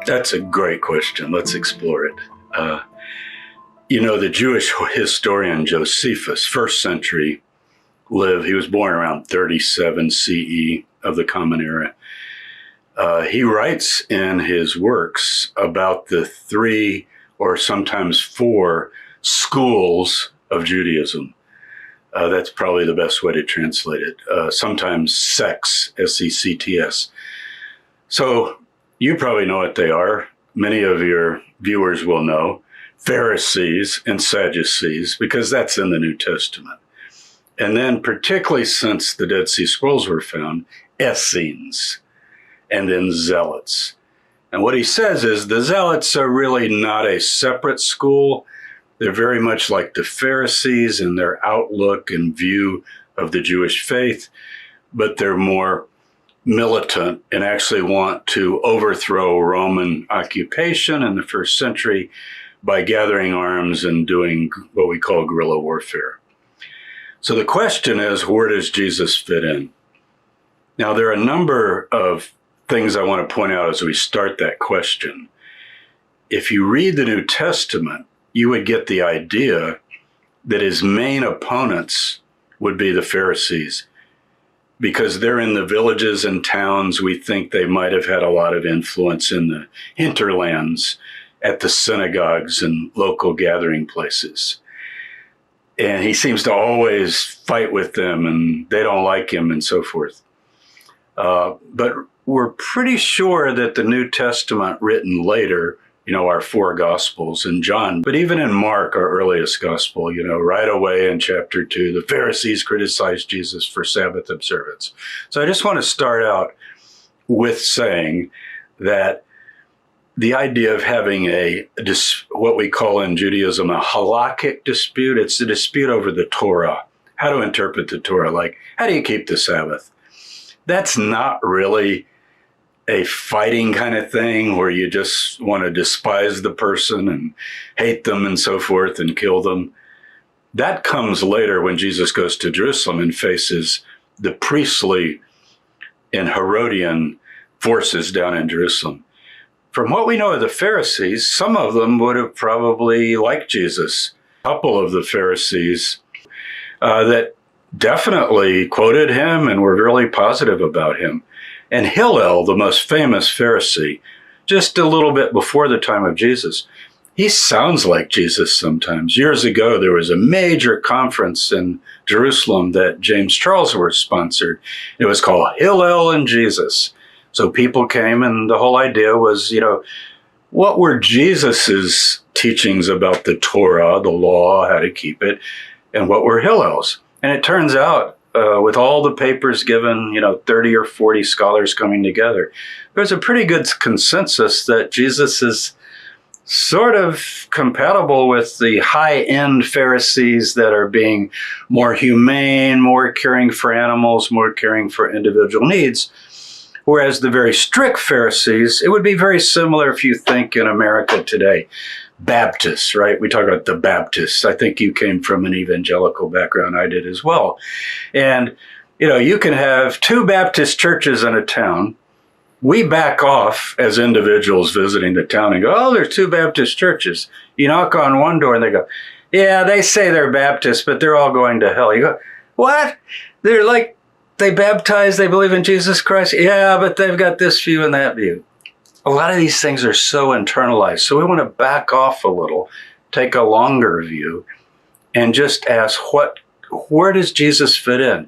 That's a great question. Let's explore it. The Jewish historian Josephus, first century, he was born around 37 CE of the Common Era. He writes in his works about the 3 or sometimes 4 schools of Judaism. That's probably the best way to translate it. Sometimes sects, S-E-C-T-S. So you probably know what they are. Many of your viewers will know. Pharisees and Sadducees, because that's in the New Testament. And then particularly since the Dead Sea Scrolls were found, Essenes, and then Zealots. And what he says is the Zealots are really not a separate school. They're very much like the Pharisees in their outlook and view of the Jewish faith, but they're more militant and actually want to overthrow Roman occupation in the first century by gathering arms and doing what we call guerrilla warfare. So the question is, where does Jesus fit in? Now, there are a number of things I want to point out as we start that question. If you read the New Testament, you would get the idea that his main opponents would be the Pharisees, because they're in the villages and towns. We think they might have had a lot of influence in the hinterlands at the synagogues and local gathering places. And he seems to always fight with them, and they don't like him and so forth. But we're pretty sure that the New Testament written later, our 4 Gospels and John, but even in Mark, our earliest Gospel, right away in chapter 2, the Pharisees criticized Jesus for Sabbath observance. So I just want to start out with saying that the idea of having what we call in Judaism a halakhic dispute, it's a dispute over the Torah, how to interpret the Torah, like how do you keep the Sabbath? That's not really a fighting kind of thing where you just want to despise the person and hate them and so forth and kill them. That comes later when Jesus goes to Jerusalem and faces the priestly and Herodian forces down in Jerusalem. From what we know of the Pharisees, some of them would have probably liked Jesus. A couple of the Pharisees that definitely quoted him and were really positive about him. And Hillel, the most famous Pharisee, just a little bit before the time of Jesus, he sounds like Jesus sometimes. Years ago, there was a major conference in Jerusalem that James Charlesworth sponsored. It was called Hillel and Jesus. So people came, and the whole idea was, what were Jesus's teachings about the Torah, the law, how to keep it, and what were Hillel's? And it turns out, with all the papers given, 30 or 40 scholars coming together, there's a pretty good consensus that Jesus is sort of compatible with the high-end Pharisees that are being more humane, more caring for animals, more caring for individual needs. Whereas the very strict Pharisees, it would be very similar if you think in America today. Baptists, right? We talk about the Baptists. I think you came from an evangelical background. I did as well. And, you can have 2 Baptist churches in a town. We back off as individuals visiting the town and go, oh, there's 2 Baptist churches. You knock on one door and they go, yeah, they say they're Baptists, but they're all going to hell. You go, what? They baptize, they believe in Jesus Christ. Yeah, but they've got this view and that view. A lot of these things are so internalized. So we want to back off a little, take a longer view, and just ask, where does Jesus fit in?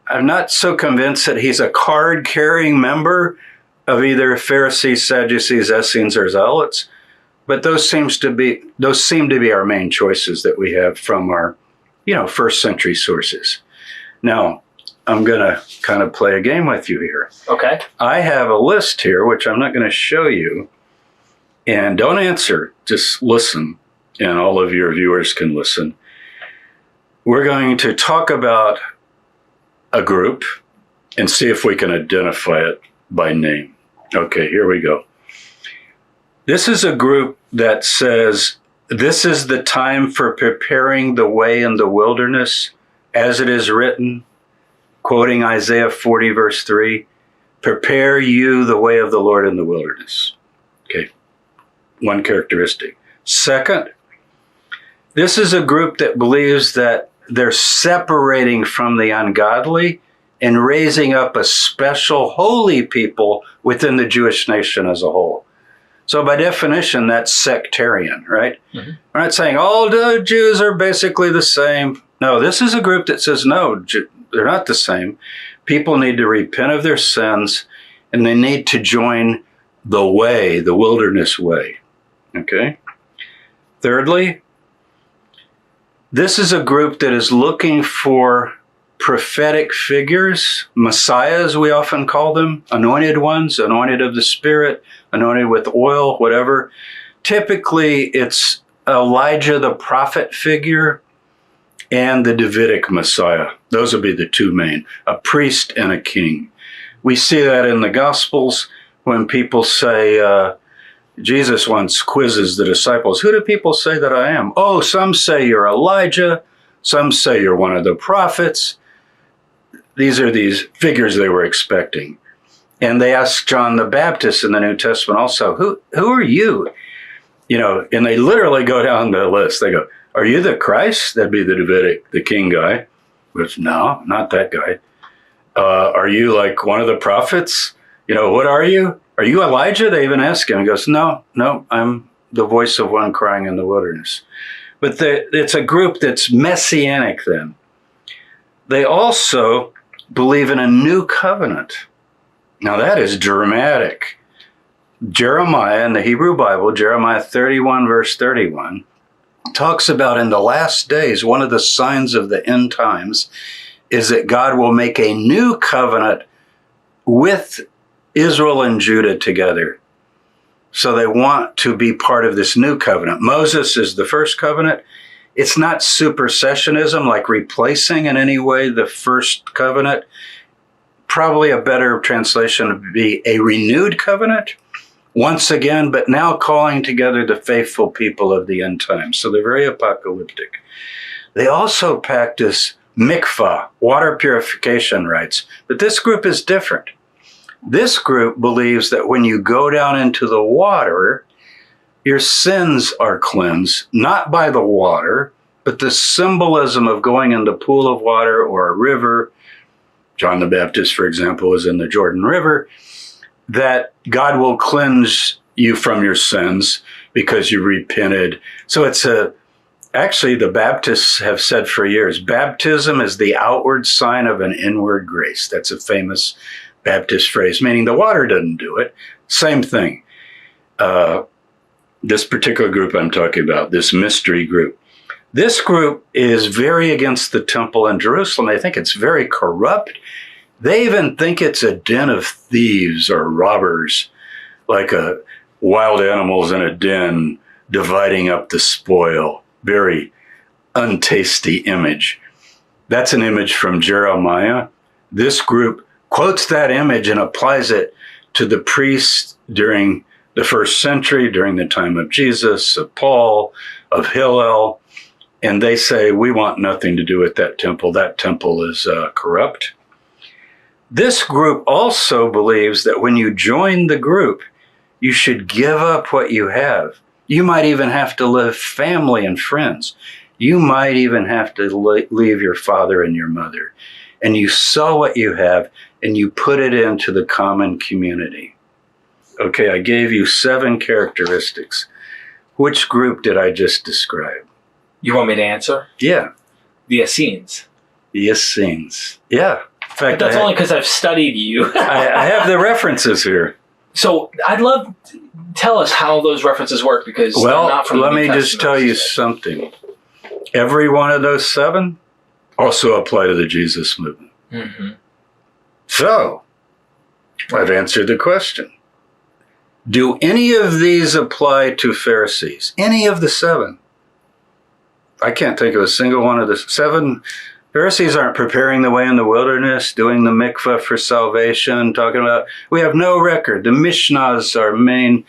I'm not so convinced that he's a card-carrying member of either Pharisees, Sadducees, Essenes, or Zealots, but those seem to be our main choices that we have from our, first century sources. Now, I'm going to kind of play a game with you here. Okay. I have a list here, which I'm not going to show you. And don't answer, just listen, and all of your viewers can listen. We're going to talk about a group and see if we can identify it by name. Okay, here we go. This is a group that says, this is the time for preparing the way in the wilderness, as it is written. Quoting Isaiah 40, verse 3, prepare you the way of the Lord in the wilderness. Okay, one characteristic. Second, this is a group that believes that they're separating from the ungodly and raising up a special holy people within the Jewish nation as a whole. So by definition, that's sectarian, right? Mm-hmm. We're not saying all the Jews are basically the same. No, this is a group that says, no, they're not the same. People need to repent of their sins, and they need to join the way, the wilderness way. Okay? Thirdly, this is a group that is looking for prophetic figures, messiahs, we often call them, anointed ones, anointed of the Spirit, anointed with oil, whatever. Typically, it's Elijah the prophet figure and the Davidic Messiah. Those would be the two main, a priest and a king. We see that in the Gospels when people say, Jesus once quizzes the disciples, who do people say that I am? Oh, some say you're Elijah, some say you're one of the prophets. These are these figures they were expecting. And they ask John the Baptist in the New Testament also, who are you? You know, and they literally go down the list. They go, are you the Christ? That'd be the Davidic, the king guy. Which, no, not that guy. Are you like one of the prophets? You know, what are you? Are you Elijah? They even ask him. He goes, no, I'm the voice of one crying in the wilderness. But it's a group that's messianic then. They also believe in a new covenant. Now that is dramatic. Jeremiah in the Hebrew Bible, Jeremiah 31 verse 31, talks about in the last days, one of the signs of the end times is that God will make a new covenant with Israel and Judah together. So they want to be part of this new covenant. Moses is the first covenant. It's not supersessionism, like replacing in any way the first covenant. Probably a better translation would be a renewed covenant, once again, but now calling together the faithful people of the end times. So they're very apocalyptic. They also practice mikvah, water purification rites, but this group is different. This group believes that when you go down into the water, your sins are cleansed, not by the water, but the symbolism of going in the pool of water or a river. John the Baptist, for example, is in the Jordan River, that God will cleanse you from your sins because you repented. So actually the Baptists have said for years, baptism is the outward sign of an inward grace. That's a famous Baptist phrase, meaning the water doesn't do it. Same thing. This particular group I'm talking about, this mystery group, this group is very against the temple in Jerusalem. They think it's very corrupt. They even think it's a den of thieves or robbers, like wild animals in a den dividing up the spoil. Very untasty image. That's an image from Jeremiah. This group quotes that image and applies it to the priests during the first century, during the time of Jesus, of Paul, of Hillel. And they say, we want nothing to do with that temple. That temple is corrupt. This group also believes that when you join the group, you should give up what you have. You might even have to leave family and friends. You might even have to leave your father and your mother. And you sell what you have and you put it into the common community. Okay, I gave you 7 characteristics. Which group did I just describe? You want me to answer? Yeah. The Essenes. The Essenes. Yeah. In fact, but that's only because I've studied you. I have the references here. So I'd love to tell us how those references work, because well, they're not from let the New me Testament. just tell you something. Every one of those 7 also apply to the Jesus movement. Mm-hmm. So, I've answered the question. Do any of these apply to Pharisees? Any of the 7? I can't think of a single one of the 7. Pharisees aren't preparing the way in the wilderness, doing the mikvah for salvation, talking about, we have no record. The Mishnah is our main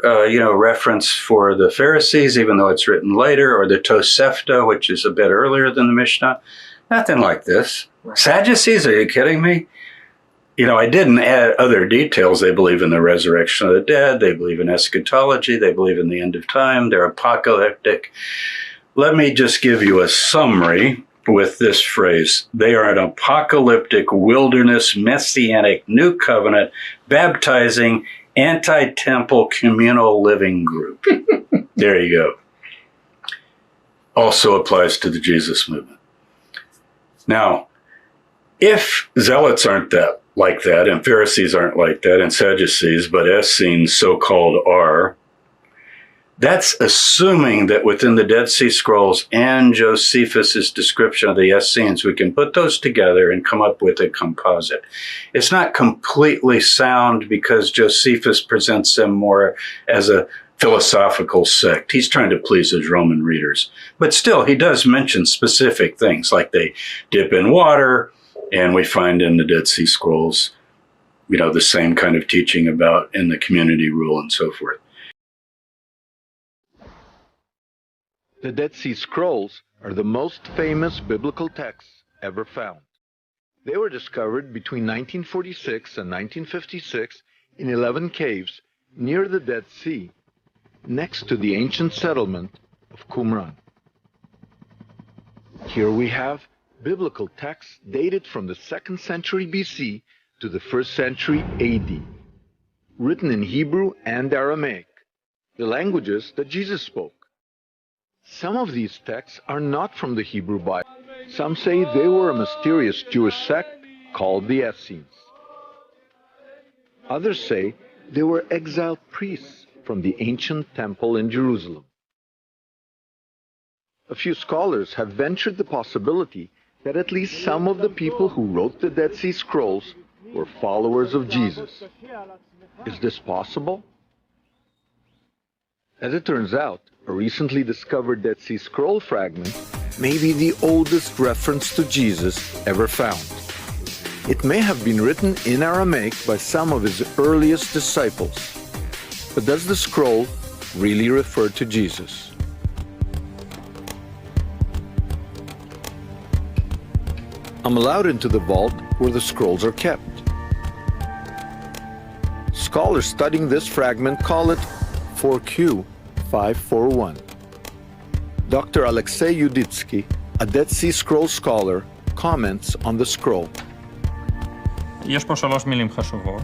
reference for the Pharisees, even though it's written later, or the Tosefta, which is a bit earlier than the Mishnah. Nothing like this. Right. Sadducees, are you kidding me? I didn't add other details. They believe in the resurrection of the dead. They believe in eschatology. They believe in the end of time. They're apocalyptic. Let me just give you a summary with this phrase. They are an apocalyptic, wilderness, messianic, new covenant, baptizing, anti-temple, communal living group. There you go. Also applies to the Jesus movement. Now, if zealots aren't like that, and Pharisees aren't like that, and Sadducees, but Essenes so-called are, that's assuming that within the Dead Sea Scrolls and Josephus' description of the Essenes, we can put those together and come up with a composite. It's not completely sound because Josephus presents them more as a philosophical sect. He's trying to please his Roman readers. But still, he does mention specific things, like they dip in water, and we find in the Dead Sea Scrolls, the same kind of teaching about in the community rule and so forth. The Dead Sea Scrolls are the most famous biblical texts ever found. They were discovered between 1946 and 1956 in 11 caves near the Dead Sea, next to the ancient settlement of Qumran. Here we have biblical texts dated from the 2nd century BC to the 1st century AD, written in Hebrew and Aramaic, the languages that Jesus spoke. Some of these texts are not from the Hebrew Bible. Some say they were a mysterious Jewish sect called the Essenes. Others say they were exiled priests from the ancient temple in Jerusalem. A few scholars have ventured the possibility that at least some of the people who wrote the Dead Sea Scrolls were followers of Jesus. Is this possible? As it turns out, a recently discovered Dead Sea Scroll fragment may be the oldest reference to Jesus ever found. It may have been written in Aramaic by some of his earliest disciples. But does the scroll really refer to Jesus? I'm allowed into the vault where the scrolls are kept. Scholars studying this fragment call it 4Q 541. Dr. Alexei Yuditsky, a Dead Sea Scroll scholar, comments on the scroll. יש פה 3 מילים חשובות.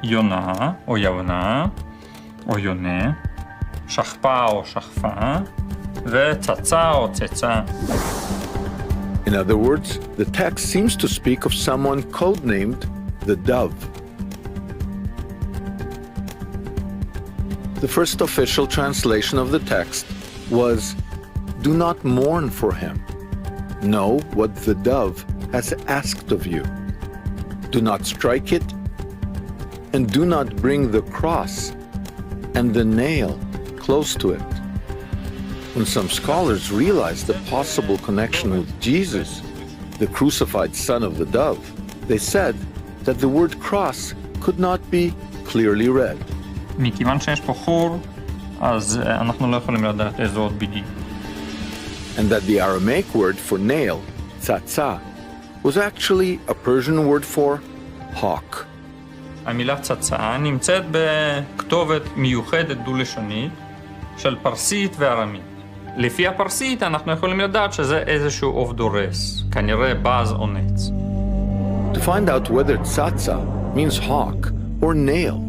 יונה או יונה או יונה, שכפה או שכפה, וצצה או צצה. In other words, the text seems to speak of someone codenamed the Dove. The first official translation of the text was, "Do not mourn for him. Know what the dove has asked of you. Do not strike it, and do not bring the cross and the nail close to it." When some scholars realized the possible connection with Jesus, the crucified son of the dove, they said that the word cross could not be clearly read. מכיוון שיש פה חור, אז אנחנו לא יכולים לדעת איזה עוד בדיוק. And that the Aramaic word for nail, tzatzah, was actually a Persian word for hawk. המילה צצה נמצאת בכתובת מיוחדת דו-לשונית של פרסית וארמית. לפי הפרסית אנחנו יכולים לדעת שזה איזשהו עוף דורס, כנראה בז או נץ. To find out whether tzatzah means hawk or nail,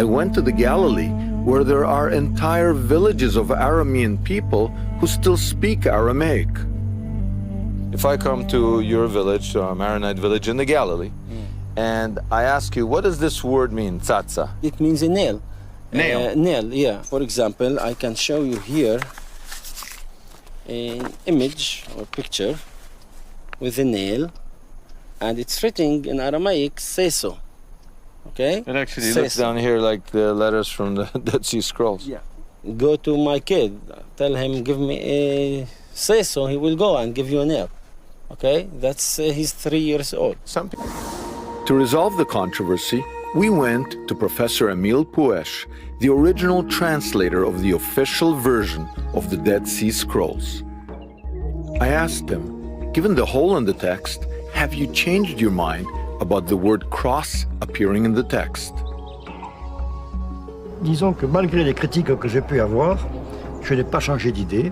I went to the Galilee, where there are entire villages of Aramean people who still speak Aramaic. If I come to your village, Maronite village in the Galilee, and I ask you, what does this word mean, tzatzah? It means a nail. Nail? Nail, yeah. For example, I can show you here an image or picture with a nail, and it's written in Aramaic, say so. Okay? It actually looks down here like the letters from the Dead Sea Scrolls. Yeah. Go to my kid, tell him, give me a say so, he will go and give you a nail. Okay? That's, he's 3 years old. To resolve the controversy, we went to Professor Emil Puesh, the original translator of the official version of the Dead Sea Scrolls. I asked him, given the hole in the text, have you changed your mind about the word cross appearing in the text. Disons que malgré les critiques que j'ai pu avoir, je n'ai pas changé d'idée.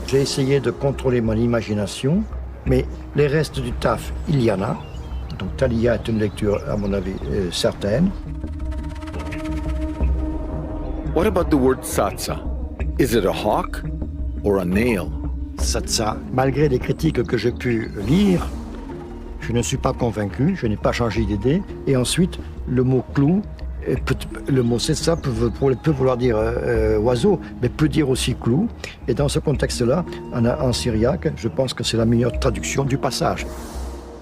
J'ai essayé de contrôler mon imagination, mais les restes du taf, il y en a. Donc Thalia est une lecture, à mon avis, certaine. What about the word tsatsa? Is it a hawk or a nail? Ça, malgré les critiques que j'ai pu lire, je ne suis pas convaincu, je n'ai pas changé d'idée. Et ensuite, le mot clou, le mot ça peut vouloir dire oiseau, mais peut dire aussi clou. Et dans ce contexte-là, en syriaque, je pense que c'est la meilleure traduction du passage.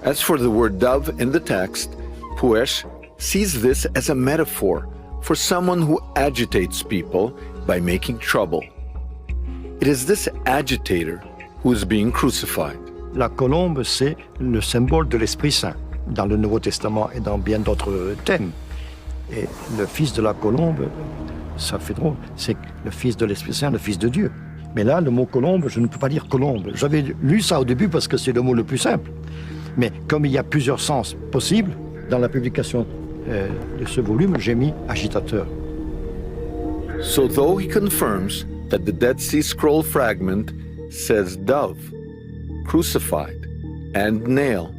As for the word dove in the text, Puesh sees this as a metaphor for someone who agitates people by making trouble. It is this agitator who is being crucified. La colombe, c'est le symbole de l'Esprit Saint, dans le Nouveau Testament et dans bien d'autres thèmes. Et le fils de la colombe, ça fait drôle, c'est le fils de l'Esprit Saint, le fils de Dieu. Mais là, le mot colombe, je ne peux pas dire colombe. J'avais lu ça au début parce que c'est le mot le plus simple. Mais comme il y a plusieurs sens possibles, dans la publication de ce volume, j'ai mis agitateur. So though he confirms that the Dead Sea Scroll fragment says dove, crucified, and nail,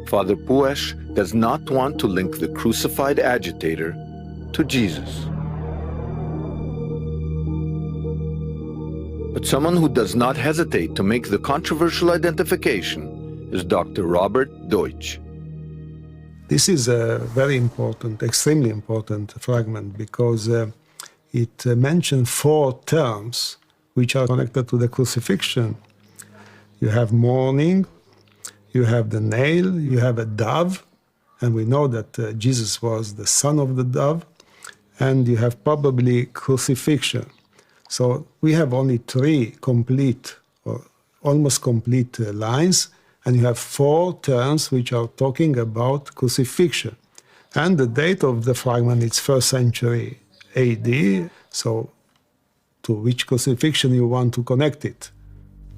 Father Puesh does not want to link the crucified agitator to Jesus. But someone who does not hesitate to make the controversial identification is Dr. Robert Deutsch. This is a very important, extremely important fragment because it mentions 4 terms which are connected to the crucifixion. You have mourning, you have the nail, you have a dove, and we know that Jesus was the son of the dove, and you have probably crucifixion. So we have only 3 complete or almost complete lines, and you have 4 terms which are talking about crucifixion. And the date of the fragment is 1st century AD, so to which crucifixion you want to connect it.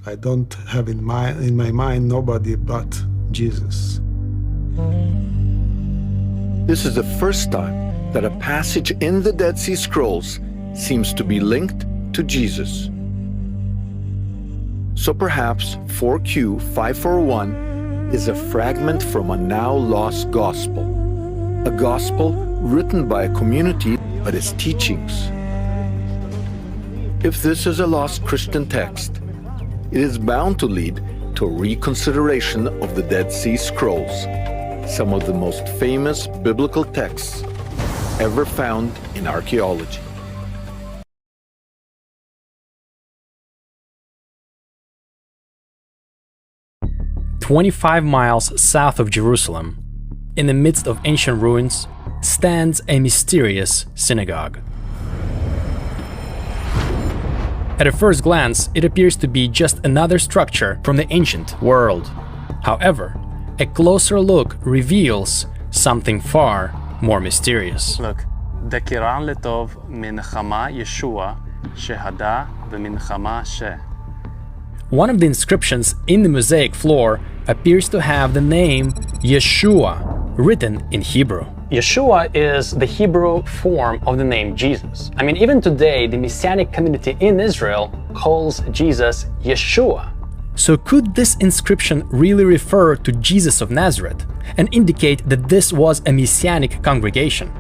I don't have in my mind nobody but Jesus. This is the first time that a passage in the Dead Sea Scrolls seems to be linked to Jesus. So perhaps 4Q541 is a fragment from a now lost gospel, a gospel written by a community but its teachings. If this is a lost Christian text, it is bound to lead to a reconsideration of the Dead Sea Scrolls, some of the most famous biblical texts ever found in archaeology. "25 miles south of Jerusalem, in the midst of ancient ruins, stands a mysterious synagogue. At a first glance, it appears to be just another structure from the ancient world. However, a closer look reveals something far more mysterious. Look, דקירן לטוב מנחמה ישוע שהדה ומנחמה ש. One of the inscriptions in the mosaic floor appears to have the name Yeshua written in Hebrew. Yeshua is the Hebrew form of the name Jesus. I mean, even today, the Messianic community in Israel calls Jesus Yeshua. So could this inscription really refer to Jesus of Nazareth and indicate that this was a Messianic congregation?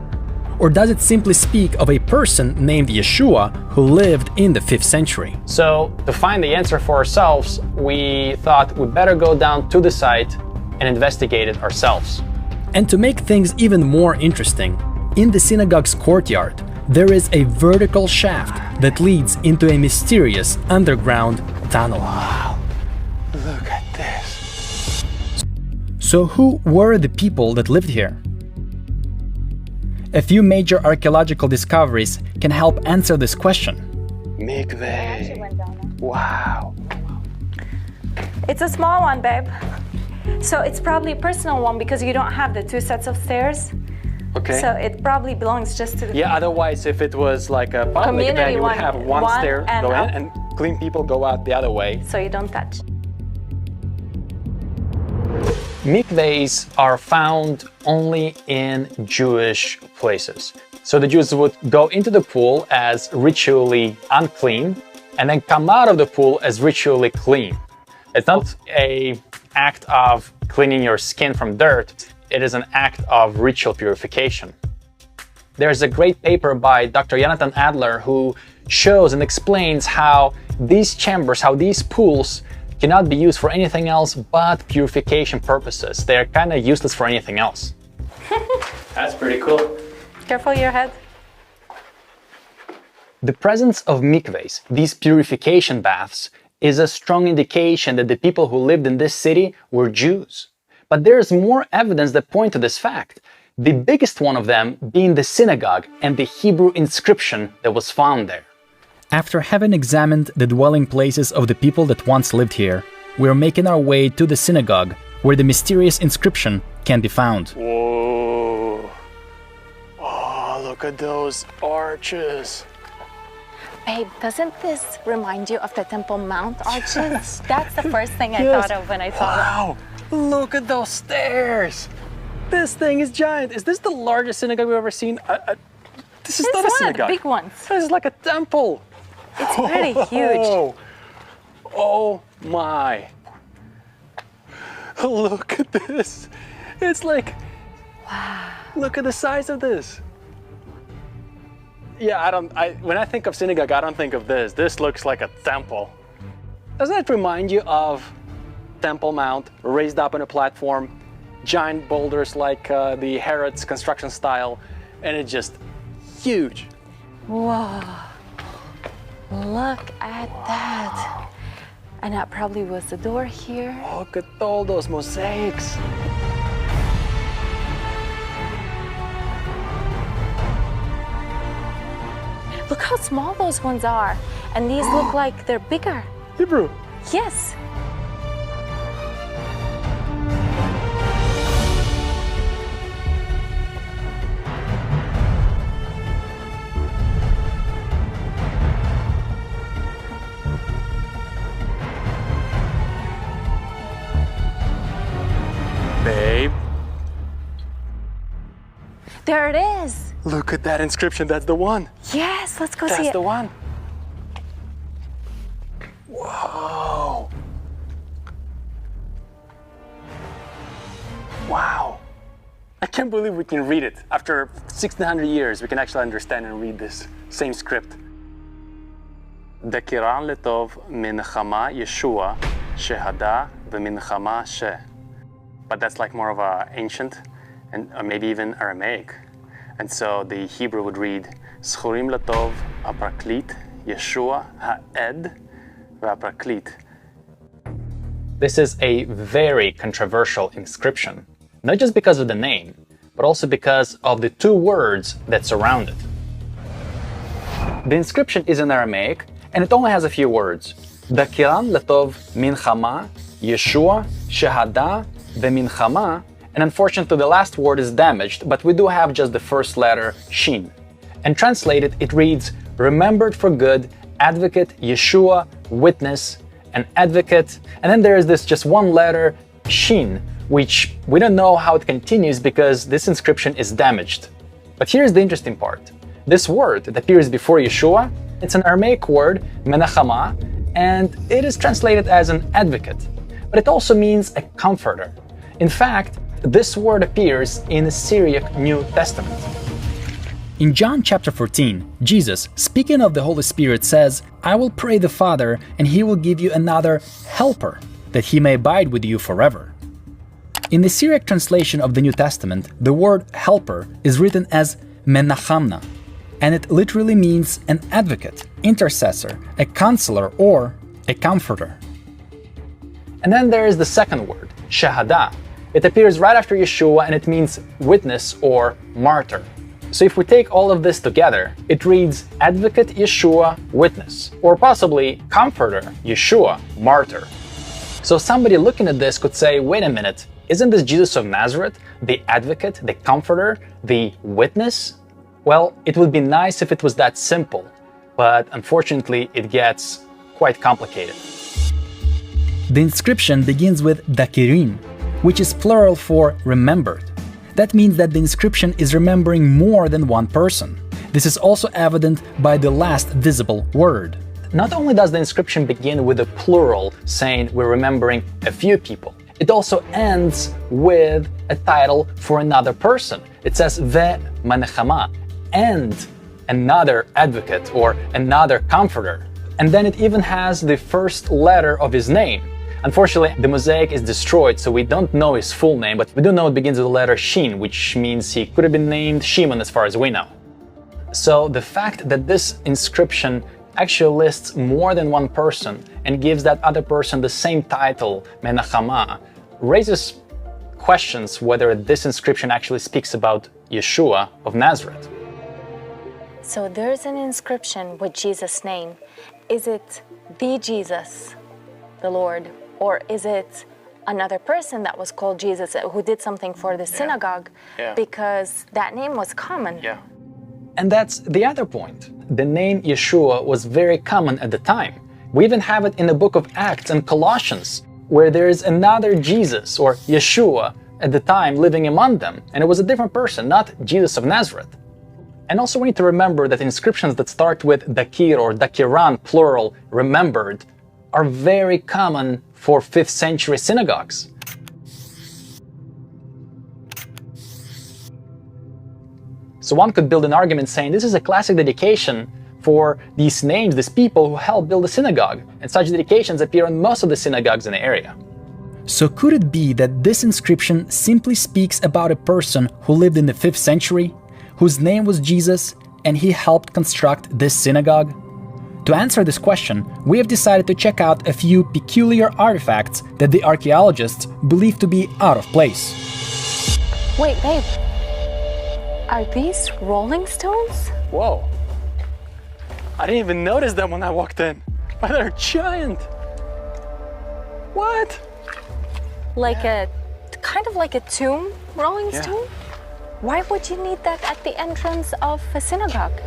Or does it simply speak of a person named Yeshua who lived in the 5th century? So, to find the answer for ourselves, we thought we'd better go down to the site and investigate it ourselves. And to make things even more interesting, in the synagogue's courtyard, there is a vertical shaft that leads into a mysterious underground tunnel. Wow, look at this. So who were the people that lived here? A few major archaeological discoveries can help answer this question. Mikveh. Wow. It's a small one, babe. So it's probably a personal one because you don't have the 2 sets of stairs. Okay. So it probably belongs just to the Yeah, otherwise if it was like a public event, you would one, have one stair and go in up. and clean people go out the other way. So you don't touch. Mikvahs are found only in Jewish places. So the Jews would go into the pool as ritually unclean and then come out of the pool as ritually clean. It's not an act of cleaning your skin from dirt, it is an act of ritual purification. There's a great paper by Dr. Jonathan Adler who shows and explains how these chambers, how these pools cannot be used for anything else but purification purposes. They're kind of useless for anything else. That's pretty cool. Careful your head. The presence of mikvahs, these purification baths, is a strong indication that the people who lived in this city were Jews. But there's more evidence that point to this fact, the biggest one of them being the synagogue and the Hebrew inscription that was found there. After having examined the dwelling places of the people that once lived here, we are making our way to the synagogue, where the mysterious inscription can be found. Whoa. Oh, look at those arches. Babe, doesn't this remind you of the Temple Mount arches? That's the first thing I thought of when I saw that. Wow, look at those stairs. This thing is giant. Is this the largest synagogue we've ever seen? This is not a synagogue. Big ones. This is like a temple. It's pretty huge. Oh my. Look at this. It's like, wow. Look at the size of this. Yeah, when I think of synagogue, I don't think of this. This looks like a temple. Doesn't that remind you of Temple Mount, raised up on a platform, giant boulders like the Herod's construction style, and it's just huge. Whoa. Look at that. And that probably was the door here. Look at all those mosaics. Look how small those ones are. And these look like they're bigger. Hebrew. Yes. Babe, There it is. look at that inscription. That's the one. Yes, let's go see That's it. the one. Whoa. Wow. I can't believe we can read it. After 1600 years, we can actually understand and read this same script. דקירן לטוב מנחמה ישוע שהדה ומנחמה ש. But that's like more of a ancient and or maybe even Aramaic. And so the Hebrew would read זכורים לטוב הפרקליט ישוע העד והפרקליט. This is a very controversial inscription, not just because of the name, but also because of the two words that surround it. The inscription is in Aramaic, and it only has a few words. Dakiran letov minchama, Yeshua, shehada, veminchama, and unfortunately the last word is damaged, but we do have just the first letter, shin. And translated, it reads, remembered for good, advocate, Yeshua, witness, an advocate, and then there is this just one letter, shin, which we don't know how it continues because this inscription is damaged. But here's the interesting part. This word that appears before Yeshua, it's an Aramaic word, menachama, and it is translated as an advocate. But it also means a comforter. In fact, this word appears in the Syriac New Testament. In John chapter 14, Jesus, speaking of the Holy Spirit, says, I will pray the Father, and he will give you another helper, that he may abide with you forever. In the Syriac translation of the New Testament, the word helper is written as menachamna, and it literally means an advocate, intercessor, a counselor, or a comforter. And then there is the second word, shahada. It appears right after Yeshua and it means witness or martyr. So if we take all of this together, it reads advocate Yeshua, witness, or possibly comforter Yeshua, martyr. So somebody looking at this could say, wait a minute, isn't this Jesus of Nazareth, the advocate, the comforter, the witness? Well, it would be nice if it was that simple, but unfortunately it gets quite complicated. The inscription begins with dakirin, which is plural for remembered. That means that the inscription is remembering more than one person. This is also evident by the last visible word. Not only does the inscription begin with a plural, saying we're remembering a few people, it also ends with a title for another person. It says ve manechama, and another advocate or another comforter. And then it even has the first letter of his name. Unfortunately, the mosaic is destroyed, so we don't know his full name, but we do know it begins with the letter Shin, which means he could have been named Shimon as far as we know. So the fact that this inscription actually lists more than one person and gives that other person the same title, Menachama, raises questions whether this inscription actually speaks about Yeshua of Nazareth. So there's an inscription with Jesus' name. Is it the Jesus, the Lord, or is it another person that was called Jesus who did something for the synagogue? Because that name was common. And that's the other point. The name Yeshua was very common at the time. We even have it in the book of Acts and Colossians, where there is another Jesus or Yeshua at the time living among them, and it was a different person, not Jesus of Nazareth. And also we need to remember that inscriptions that start with Dakir or Dakiran, plural, remembered, are very common for 5th century synagogues. So one could build an argument saying this is a classic dedication for these names, these people who helped build the synagogue, and such dedications appear in most of the synagogues in the area. So could it be that this inscription simply speaks about a person who lived in the 5th century, whose name was Jesus, and he helped construct this synagogue? To answer this question, we have decided to check out a few peculiar artifacts that the archaeologists believe to be out of place. Wait, babe. Are these rolling stones? Whoa. I didn't even notice them when I walked in. But they're giant. What? Like kind of like a tomb rolling stone? Why would you need that at the entrance of a synagogue?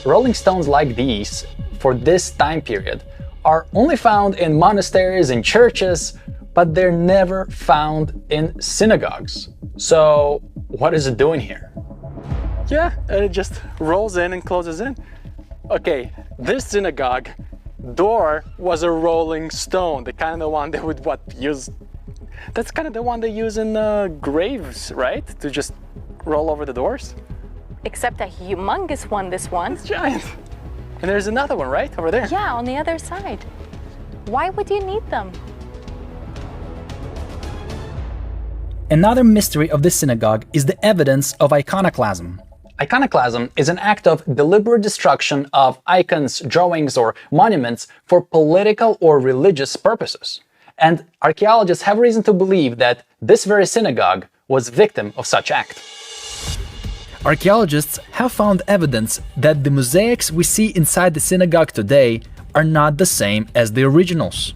Rolling stones like these, for this time period, are only found in monasteries and churches, but they're never found in synagogues. So what is it doing here? Yeah, it just rolls in and closes in. Okay, this synagogue door was a rolling stone, the kind of the one they would use. That's kind of the one they use in graves, right? To just roll over the doors. Except a humongous one, this one. It's giant. And there's another one, right? Over there. Yeah, on the other side. Why would you need them? Another mystery of the synagogue is the evidence of iconoclasm. Iconoclasm is an act of deliberate destruction of icons, drawings, or monuments for political or religious purposes. And archaeologists have reason to believe that this very synagogue was victim of such act. Archaeologists have found evidence that the mosaics we see inside the synagogue today are not the same as the originals.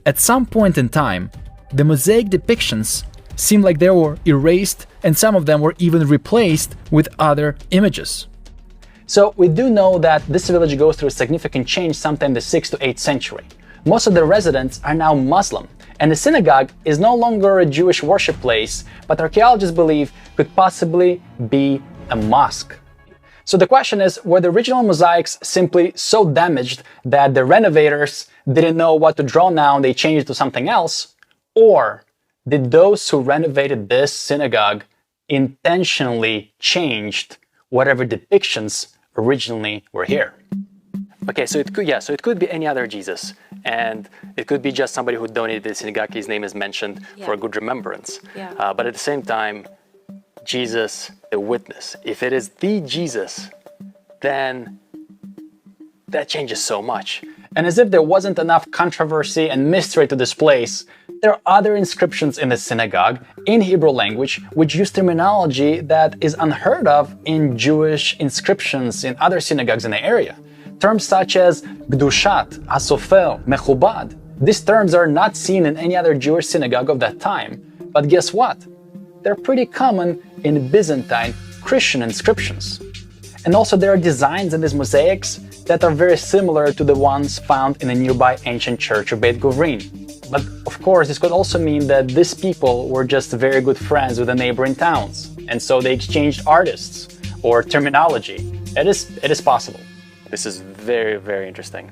At some point in time, the mosaic depictions seem like they were erased, and some of them were even replaced with other images. So we do know that this village goes through a significant change sometime in the 6th to 8th century. Most of the residents are now Muslim, and the synagogue is no longer a Jewish worship place, but archaeologists believe could possibly be a mosque. So the question is, were the original mosaics simply so damaged that the renovators didn't know what to draw now and they changed it to something else? Or did those who renovated this synagogue intentionally changed whatever depictions originally were here? Okay, so it could be any other Jesus, and it could be just somebody who donated to the synagogue. His name is mentioned for a good remembrance. But at the same time, Jesus, the witness. If it is the Jesus, then that changes so much. And as if there wasn't enough controversy and mystery to this place, there are other inscriptions in the synagogue in Hebrew language which use terminology that is unheard of in Jewish inscriptions in other synagogues in the area. Terms such as Gdushat, Asofer, Mechubad. These terms are not seen in any other Jewish synagogue of that time. But guess what? They're pretty common in Byzantine Christian inscriptions. And also there are designs in these mosaics that are very similar to the ones found in the nearby ancient church of Beit Guvrin. But of course, this could also mean that these people were just very good friends with the neighboring towns, and so they exchanged artists or terminology. It is possible. This is very, very interesting,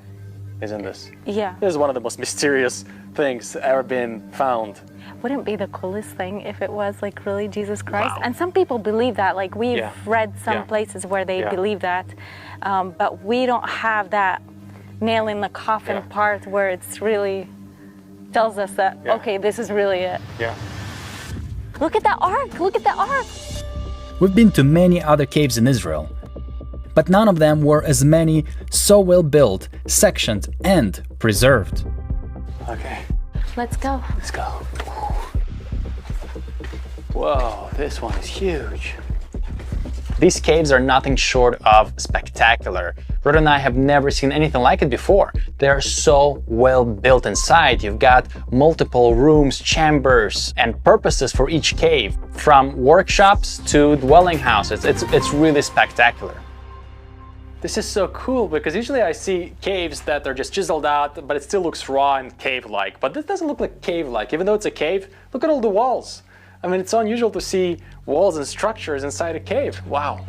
isn't this? Yeah. This is one of the most mysterious things ever been found. Wouldn't it be the coolest thing if it was like really Jesus Christ? Wow. And some people believe that. Like we've read some places where they believe that, but we don't have that nail in the coffin part where it's really tells us that okay, this is really it. Yeah. Look at that ark! Look at that ark! We've been to many other caves in Israel, but none of them were as many, so well built, sectioned, and preserved. Okay. Let's go. Let's go. Whoa, this one is huge. These caves are nothing short of spectacular. Rod and I have never seen anything like it before. They're so well built inside. You've got multiple rooms, chambers, and purposes for each cave, from workshops to dwelling houses. It's really spectacular. This is so cool because usually I see caves that are just chiseled out, but it still looks raw and cave-like. But this doesn't look like cave-like. Even though it's a cave, look at all the walls. I mean, it's so unusual to see walls and structures inside a cave. Wow.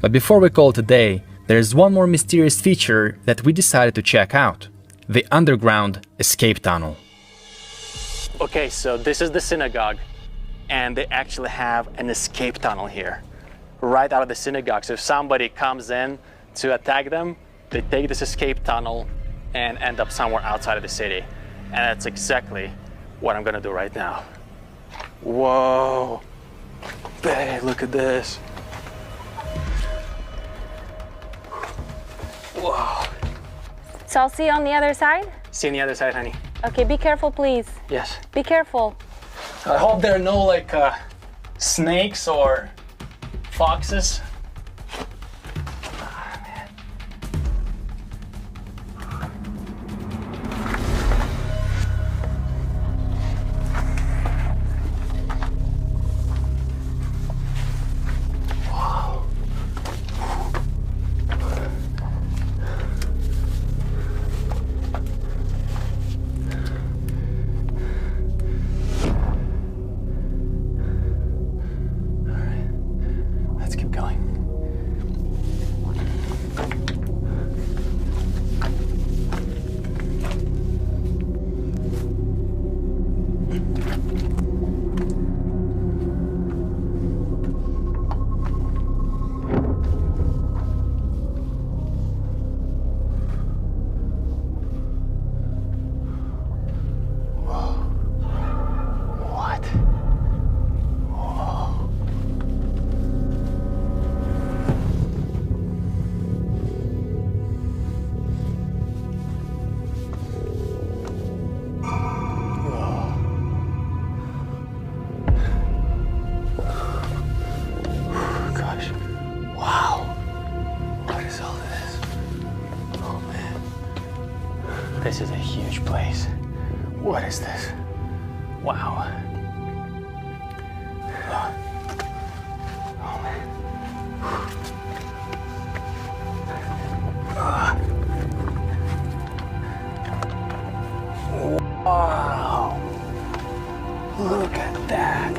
But before we call it a day, there's one more mysterious feature that we decided to check out: the underground escape tunnel. Okay, so this is the synagogue, and they actually have an escape tunnel here, right out of the synagogue. So if somebody comes in to attack them, they take this escape tunnel and end up somewhere outside of the city. And that's exactly what I'm gonna do right now. Whoa, hey, look at this. Whoa. So I'll see you on the other side? See you on the other side, honey. Okay, be careful, please. Yes. Be careful. I hope there are no like snakes or foxes. Ah, man. Wow. Let's keep going. What? Whoa. Gosh. Wow. What is all this? Oh man. This is a huge place. What is this? Wow. Oh man. Wow. Look at that.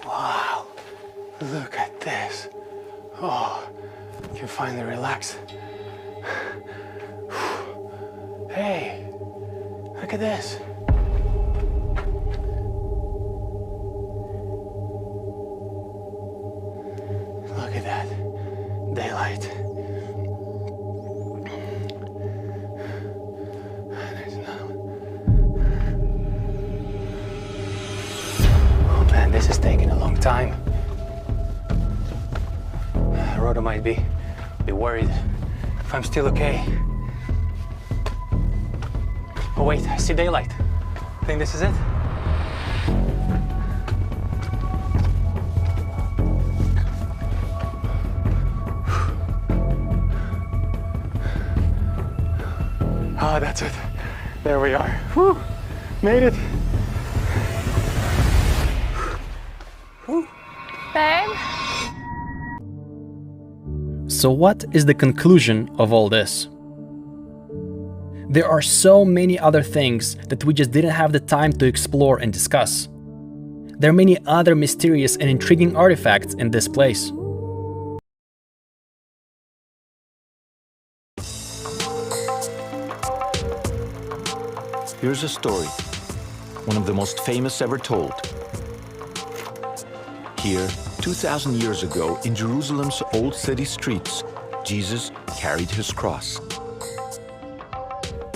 Wow. Look at this. Oh, I can finally relax. Hey, look at this. Look at that. Daylight. There's another one. Oh man, this is taking a long time. Rhoda might be worried if I'm still okay. Oh wait, I see daylight. I think this is it. Oh, that's it. There we are. Whew. Made it. Babe? So what is the conclusion of all this? There are so many other things that we just didn't have the time to explore and discuss. There are many other mysterious and intriguing artifacts in this place. Here's a story, one of the most famous ever told. Here, 2,000 years ago, in Jerusalem's old city streets, Jesus carried his cross.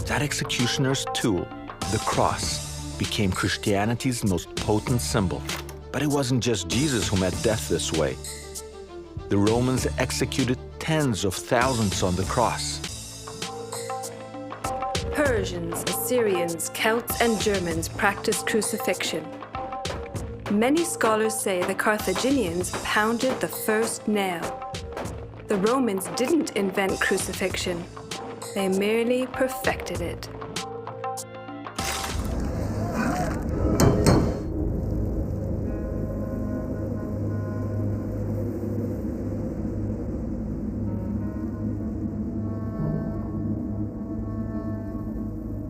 That executioner's tool, the cross, became Christianity's most potent symbol. But it wasn't just Jesus who met death this way. The Romans executed tens of thousands on the cross. Persians, Assyrians, Celts, and Germans practiced crucifixion. Many scholars say the Carthaginians pounded the first nail. The Romans didn't invent crucifixion. They merely perfected it.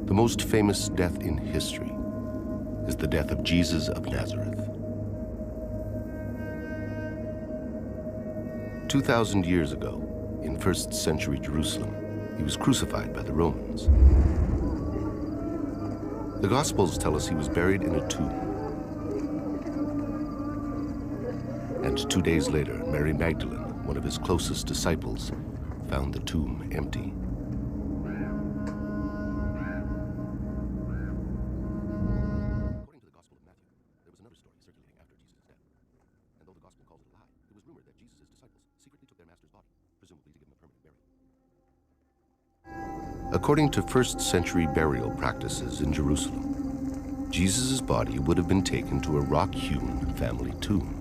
The most famous death in history is the death of Jesus of Nazareth. 2,000 years ago, in 1st century Jerusalem, he was crucified by the Romans. The Gospels tell us he was buried in a tomb. And 2 days later, Mary Magdalene, one of his closest disciples, found the tomb empty. According to 1st century burial practices in Jerusalem, Jesus' body would have been taken to a rock-hewn family tomb.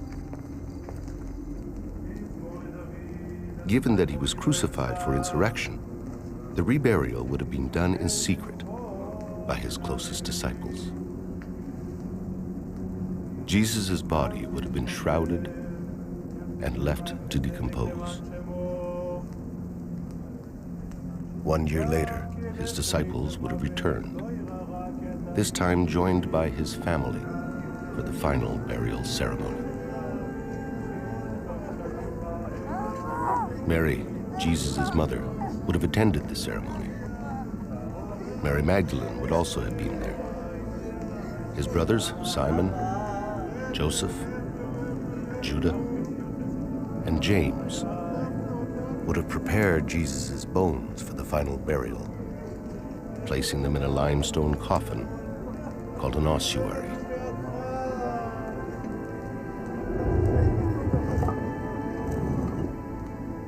Given that he was crucified for insurrection, the reburial would have been done in secret by his closest disciples. Jesus' body would have been shrouded and left to decompose. 1 year later, his disciples would have returned, this time joined by his family for the final burial ceremony. Mary, Jesus' mother, would have attended the ceremony. Mary Magdalene would also have been there. His brothers, Simon, Joseph, Judah, and James would have prepared Jesus' bones for the final burial, placing them in a limestone coffin called an ossuary.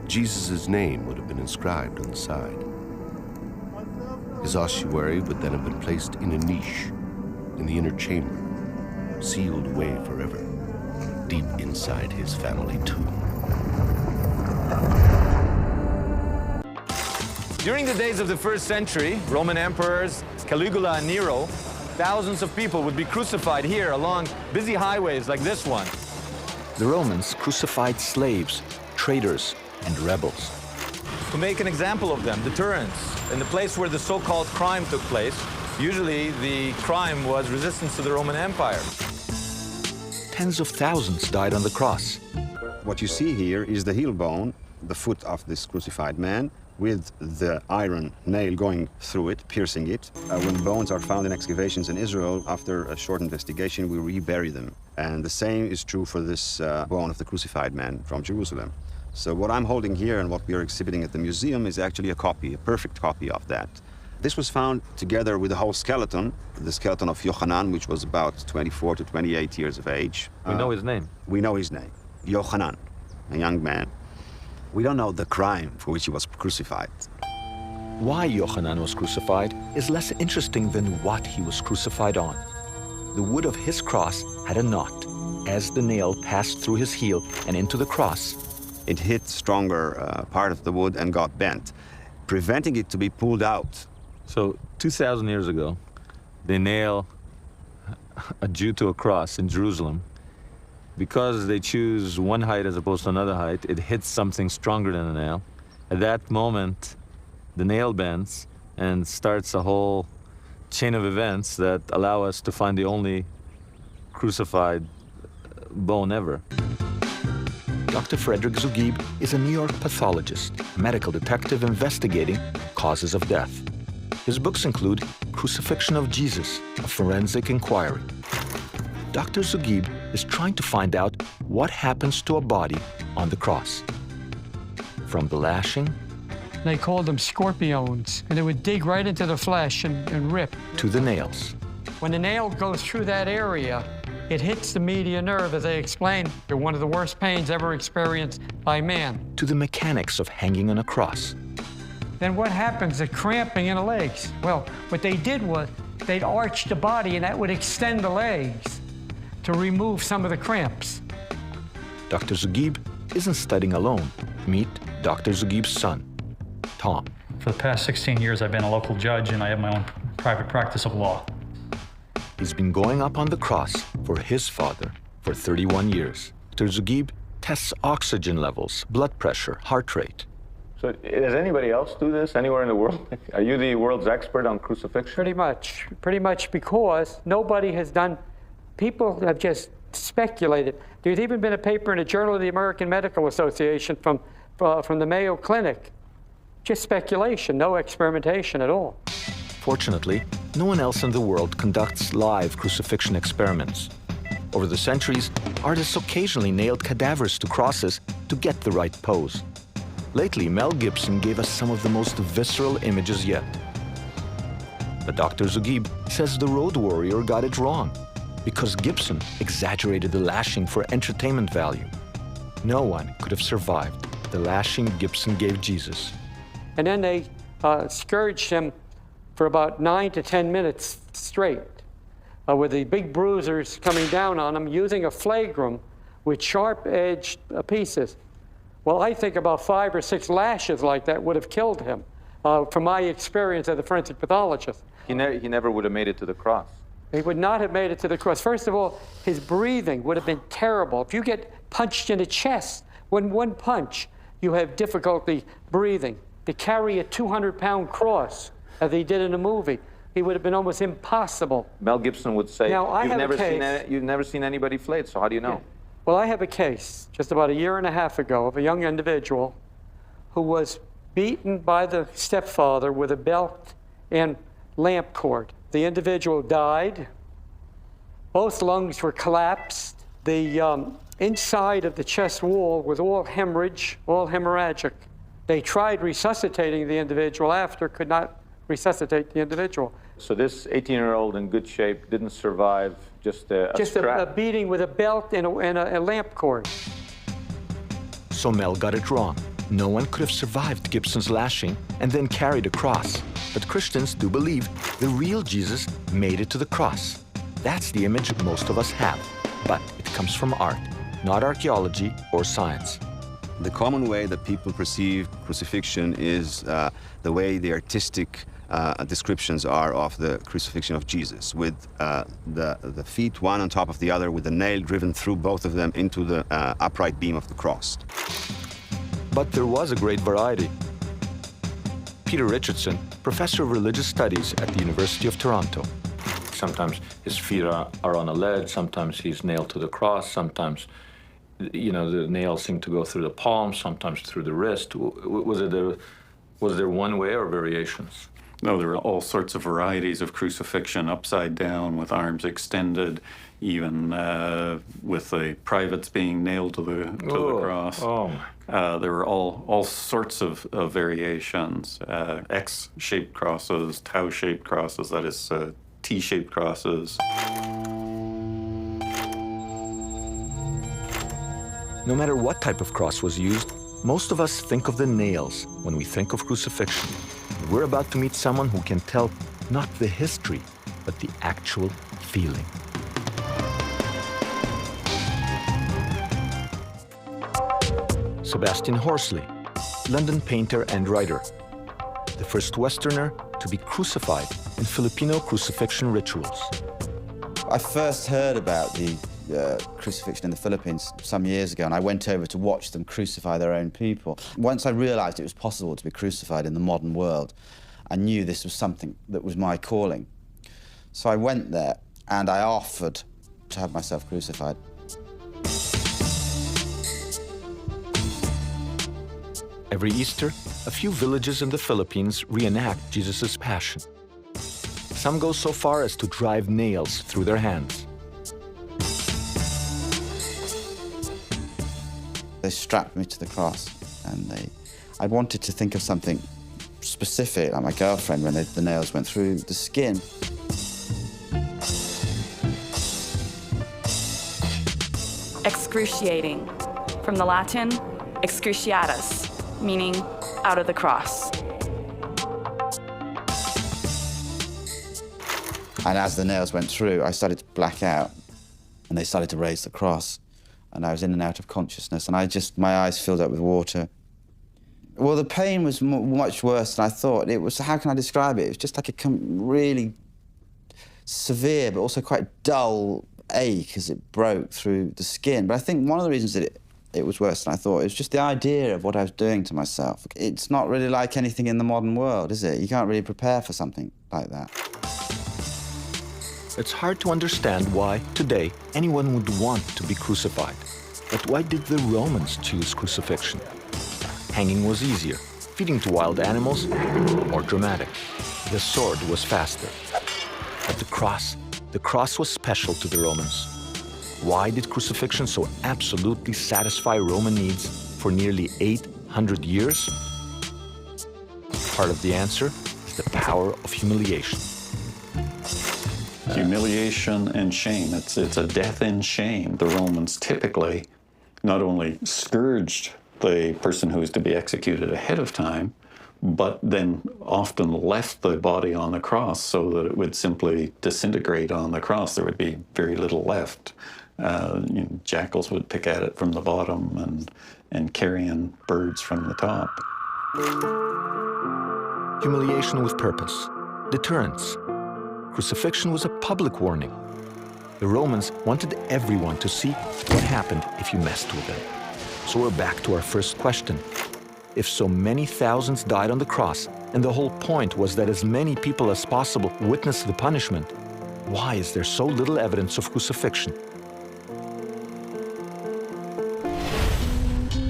Jesus' name would have been inscribed on the side. His ossuary would then have been placed in a niche in the inner chamber, sealed away forever, deep inside his family tomb. During the days of the 1st century, Roman emperors Caligula and Nero, thousands of people would be crucified here along busy highways like this one. The Romans crucified slaves, traitors, and rebels. To make an example of them, deterrence. In the place where the so-called crime took place, usually the crime was resistance to the Roman Empire. Tens of thousands died on the cross. What you see here is the heel bone, the foot of this crucified man, with the iron nail going through it, piercing it. When bones are found in excavations in Israel, after a short investigation, we rebury them. And the same is true for this bone of the crucified man from Jerusalem. So what I'm holding here and what we are exhibiting at the museum is actually a copy, a perfect copy of that. This was found together with the whole skeleton, the skeleton of Yochanan, which was about 24 to 28 years of age. We know his name. We know his name, Yochanan, a young man. We don't know the crime for which he was crucified. Why Yochanan was crucified is less interesting than what he was crucified on. The wood of his cross had a knot. As the nail passed through his heel and into the cross, it hit stronger part of the wood and got bent, preventing it to be pulled out So 2,000 years ago, they nail a Jew to a cross in Jerusalem. Because they choose one height as opposed to another height, it hits something stronger than a nail. At that moment, the nail bends and starts a whole chain of events that allow us to find the only crucified bone ever. Dr. Frederick Zugib is a New York pathologist, medical detective investigating causes of death. His books include Crucifixion of Jesus, a forensic inquiry. Dr. Zugib is trying to find out what happens to a body on the cross. From the lashing, they called them scorpiones, and they would dig right into the flesh and rip. To the nails. When the nail goes through that area, it hits the median nerve, as they explained. They're one of the worst pains ever experienced by man. To the mechanics of hanging on a cross. Then what happens? The cramping in the legs. Well, what they did was they'd arch the body, and that would extend the legs to remove some of the cramps. Dr. Zugib isn't studying alone. Meet Dr. Zugib's son, Tom. For the past 16 years, I've been a local judge, and I have my own private practice of law. He's been going up on the cross for his father for 31 years. Dr. Zugib tests oxygen levels, blood pressure, heart rate. So does anybody else do this anywhere in the world? Are you the world's expert on crucifixion? Pretty much because nobody has done. People have just speculated. There's even been a paper in a Journal of the American Medical Association from the Mayo Clinic. Just speculation, no experimentation at all. Fortunately, no one else in the world conducts live crucifixion experiments. Over the centuries, artists occasionally nailed cadavers to crosses to get the right pose. Lately, Mel Gibson gave us some of the most visceral images yet. But Dr. Zugib says the Road Warrior got it wrong, because Gibson exaggerated the lashing for entertainment value. No one could have survived the lashing Gibson gave Jesus. And then they scourged him for about 9 to 10 minutes straight, with the big bruisers coming down on him using a flagrum with sharp-edged pieces. Well, I think about 5 or 6 lashes like that would have killed him, from my experience as a forensic pathologist. He never would have made it to the cross. He would not have made it to the cross. First of all, his breathing would have been terrible. If you get punched in the chest, when one punch, you have difficulty breathing. To carry a 200-pound cross, as he did in the movie, it would have been almost impossible. Mel Gibson would say, now, you've never seen anybody flayed, so how do you know? Yeah. Well, I have a case just about 1.5 years ago of a young individual who was beaten by the stepfather with a belt and lamp cord. The individual died. Both lungs were collapsed. The inside of the chest wall was all hemorrhage, all hemorrhagic. They tried resuscitating the individual after, could not resuscitate the individual. So this 18-year-old in good shape didn't survive just a strap? A beating with a belt and a lamp cord. So Mel got it wrong. No one could have survived Gibson's lashing and then carried a cross. But Christians do believe the real Jesus made it to the cross. That's the image most of us have. But it comes from art, not archaeology or science. The common way that people perceive crucifixion is the way the artistic descriptions are of the crucifixion of Jesus, with the feet one on top of the other, with a nail driven through both of them into the upright beam of the cross. But there was a great variety. Peter Richardson, professor of religious studies at the University of Toronto. Sometimes his feet are on a ledge, sometimes he's nailed to the cross, sometimes the nails seem to go through the palm, sometimes through the wrist. Was there one way or variations? No, there were all sorts of varieties of crucifixion, upside down with arms extended, even with the privates being nailed to the cross. Oh. There were all sorts of variations, X-shaped crosses, tau-shaped crosses, that is T-shaped crosses. No matter what type of cross was used, most of us think of the nails when we think of crucifixion. We're about to meet someone who can tell not the history, but the actual feeling. Sebastian Horsley, London painter and writer. the first Westerner to be crucified in Filipino crucifixion rituals. I first heard about the crucifixion in the Philippines some years ago, and I went over to watch them crucify their own people. Once I realized it was possible to be crucified in the modern world, I knew this was something that was my calling. So I went there and I offered to have myself crucified. Every Easter, a few villages in the Philippines reenact Jesus' passion. Some go so far as to drive nails through their hands. They strapped me to the cross, and I wanted to think of something specific, like my girlfriend, when the nails went through the skin. Excruciating, from the Latin, excruciatus, meaning out of the cross. And as the nails went through, I started to black out, and they started to raise the cross, and I was in and out of consciousness, and my eyes filled up with water. Well, the pain was much worse than I thought. It was, how can I describe it? It was just like a really severe, but also quite dull ache as it broke through the skin. But I think one of the reasons that it was worse than I thought, it was just the idea of what I was doing to myself. It's not really like anything in the modern world, is it? You can't really prepare for something like that. It's hard to understand why, today, anyone would want to be crucified. But why did the Romans choose crucifixion? Hanging was easier, feeding to wild animals more dramatic. The sword was faster. But the cross was special to the Romans. Why did crucifixion so absolutely satisfy Roman needs for nearly 800 years? Part of the answer is the power of humiliation. Humiliation and shame. It's a death in shame. The Romans typically not only scourged the person who was to be executed ahead of time, but then often left the body on the cross so that it would simply disintegrate on the cross. There would be very little left. Jackals would pick at it from the bottom and carrion birds from the top. Humiliation with purpose, deterrence. Crucifixion was a public warning. The Romans wanted everyone to see what happened if you messed with them. So we're back to our first question. If so many thousands died on the cross, and the whole point was that as many people as possible witness the punishment, why is there so little evidence of crucifixion?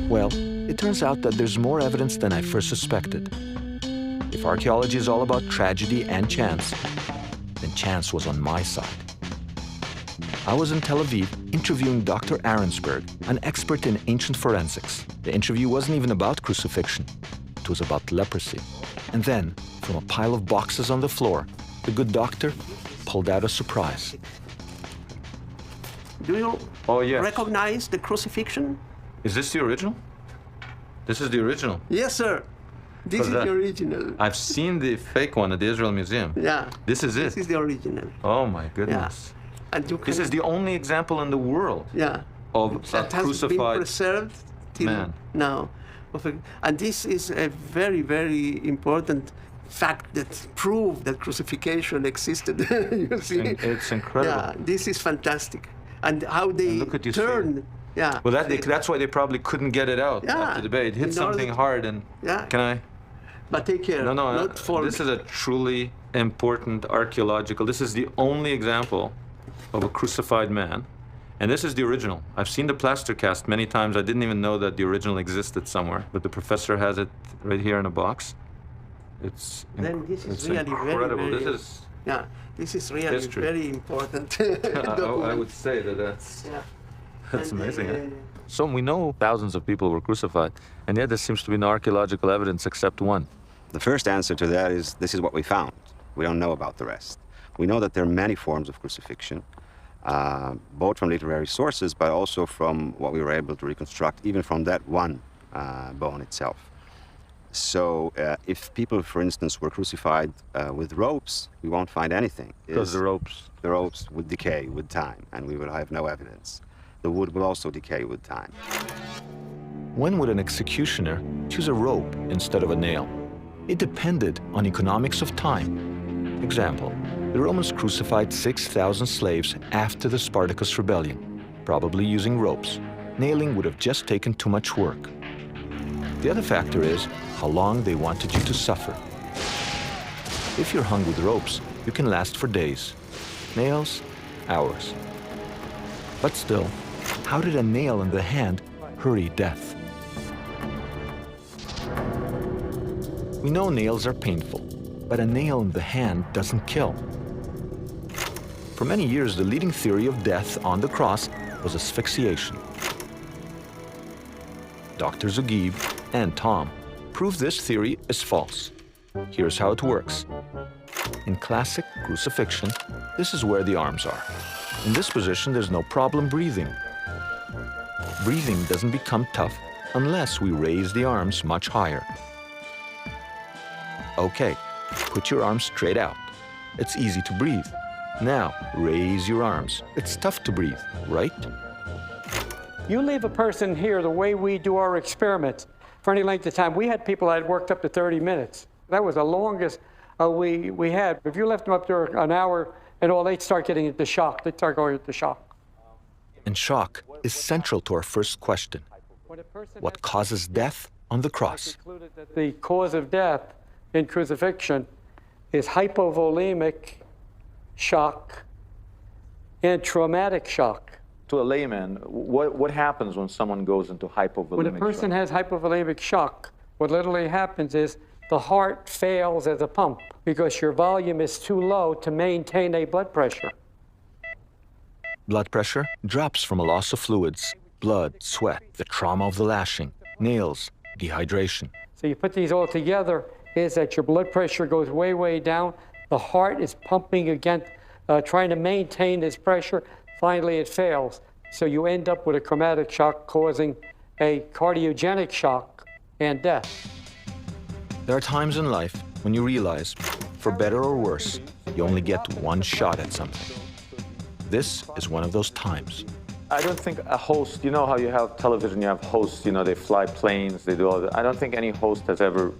Well, it turns out that there's more evidence than I first suspected. If archaeology is all about tragedy and chance, then chance was on my side. I was in Tel Aviv interviewing Dr. Arensberg, an expert in ancient forensics. The interview wasn't even about crucifixion. It was about leprosy. And then, from a pile of boxes on the floor, the good doctor pulled out a surprise. Do you recognize the crucifixion? Is this the original? This is the original? Yes, sir. This is the original. I've seen the fake one at the Israel Museum. Yeah. This is it? This is the original. Oh, my goodness. Yeah. And you can... This is the only example in the world of a that has crucified been preserved till man. Now. And this is a very, very important fact that proves that crucifixion existed. You see? It's incredible. Yeah, this is fantastic. And how they turn. Yeah. Well, that's why they probably couldn't get it out after the debate. It hit something hard and... Yeah. Can I? But take care. No. Not for... This is a truly important archaeological... This is the only example of a crucified man. And this is the original. I've seen the plaster cast many times. I didn't even know that the original existed somewhere. But the professor has it right here in a box. It's this is really incredible. Very, very, this is really history. Very important. I would say that's amazing. So we know thousands of people were crucified, and yet there seems to be no archaeological evidence except one. The first answer to that is this is what we found. We don't know about the rest. We know that there are many forms of crucifixion, both from literary sources, but also from what we were able to reconstruct, even from that one bone itself. So if people, for instance, were crucified with ropes, we won't find anything. Because the ropes would decay with time, and we would have no evidence. The wood will also decay with time. When would an executioner choose a rope instead of a nail? It depended on economics of time. Example, the Romans crucified 6,000 slaves after the Spartacus rebellion, probably using ropes. Nailing would have just taken too much work. The other factor is how long they wanted you to suffer. If you're hung with ropes, you can last for days. Nails, hours. But still, how did a nail in the hand hurry death? We know nails are painful, but a nail in the hand doesn't kill. For many years, the leading theory of death on the cross was asphyxiation. Dr. Zugib and Tom prove this theory is false. Here's how it works. In classic crucifixion, this is where the arms are. In this position, there's no problem breathing. Breathing doesn't become tough unless we raise the arms much higher. Okay, put your arms straight out. It's easy to breathe. Now, raise your arms. It's tough to breathe, right? You leave a person here the way we do our experiments for any length of time. We had people that had worked up to 30 minutes. That was the longest we had. If you left them up there an hour and all, they'd start getting into shock. They'd start going into shock. And shock is central to our first question. What causes death on the cross? Concluded that the cause of death in crucifixion is hypovolemic shock and traumatic shock. To a layman, what happens when someone goes into hypovolemic shock? When a person has hypovolemic shock, what literally happens is the heart fails as a pump because your volume is too low to maintain a blood pressure. Blood pressure drops from a loss of fluids, blood, sweat, the trauma of the lashing, nails, dehydration. So you put these all together, is that your blood pressure goes way, way down. The heart is pumping against, trying to maintain this pressure. Finally, it fails. So you end up with a traumatic shock causing a cardiogenic shock and death. There are times in life when you realize, for better or worse, you only get one shot at something. This is one of those times. I don't think a host, you know how you have television, you have hosts, you know, they fly planes, they do all that. I don't think any host has ever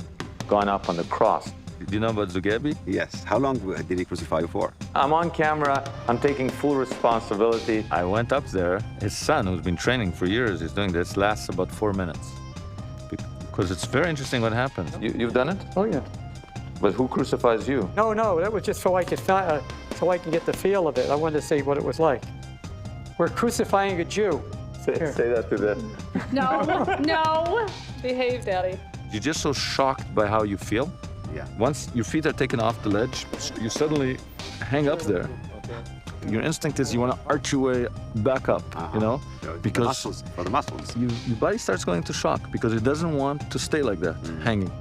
gone up on the cross. Do you know about Zugebi? Yes. How long did he crucify you for? I'm on camera. I'm taking full responsibility. I went up there. His son, who's been training for years, is doing this, lasts about 4 minutes. Because it's very interesting what happens. You've done it? Oh, yeah. But who crucifies you? No, that was just so I could get the feel of it. I wanted to see what it was like. We're crucifying a Jew. Say that to them. No. Behave, Daddy. You're just so shocked by how you feel. Yeah. Once your feet are taken off the ledge, you suddenly hang up there. Your instinct is you want to arch your way back up, you know? Because for the muscles. Your body starts going into shock because it doesn't want to stay like that, hanging.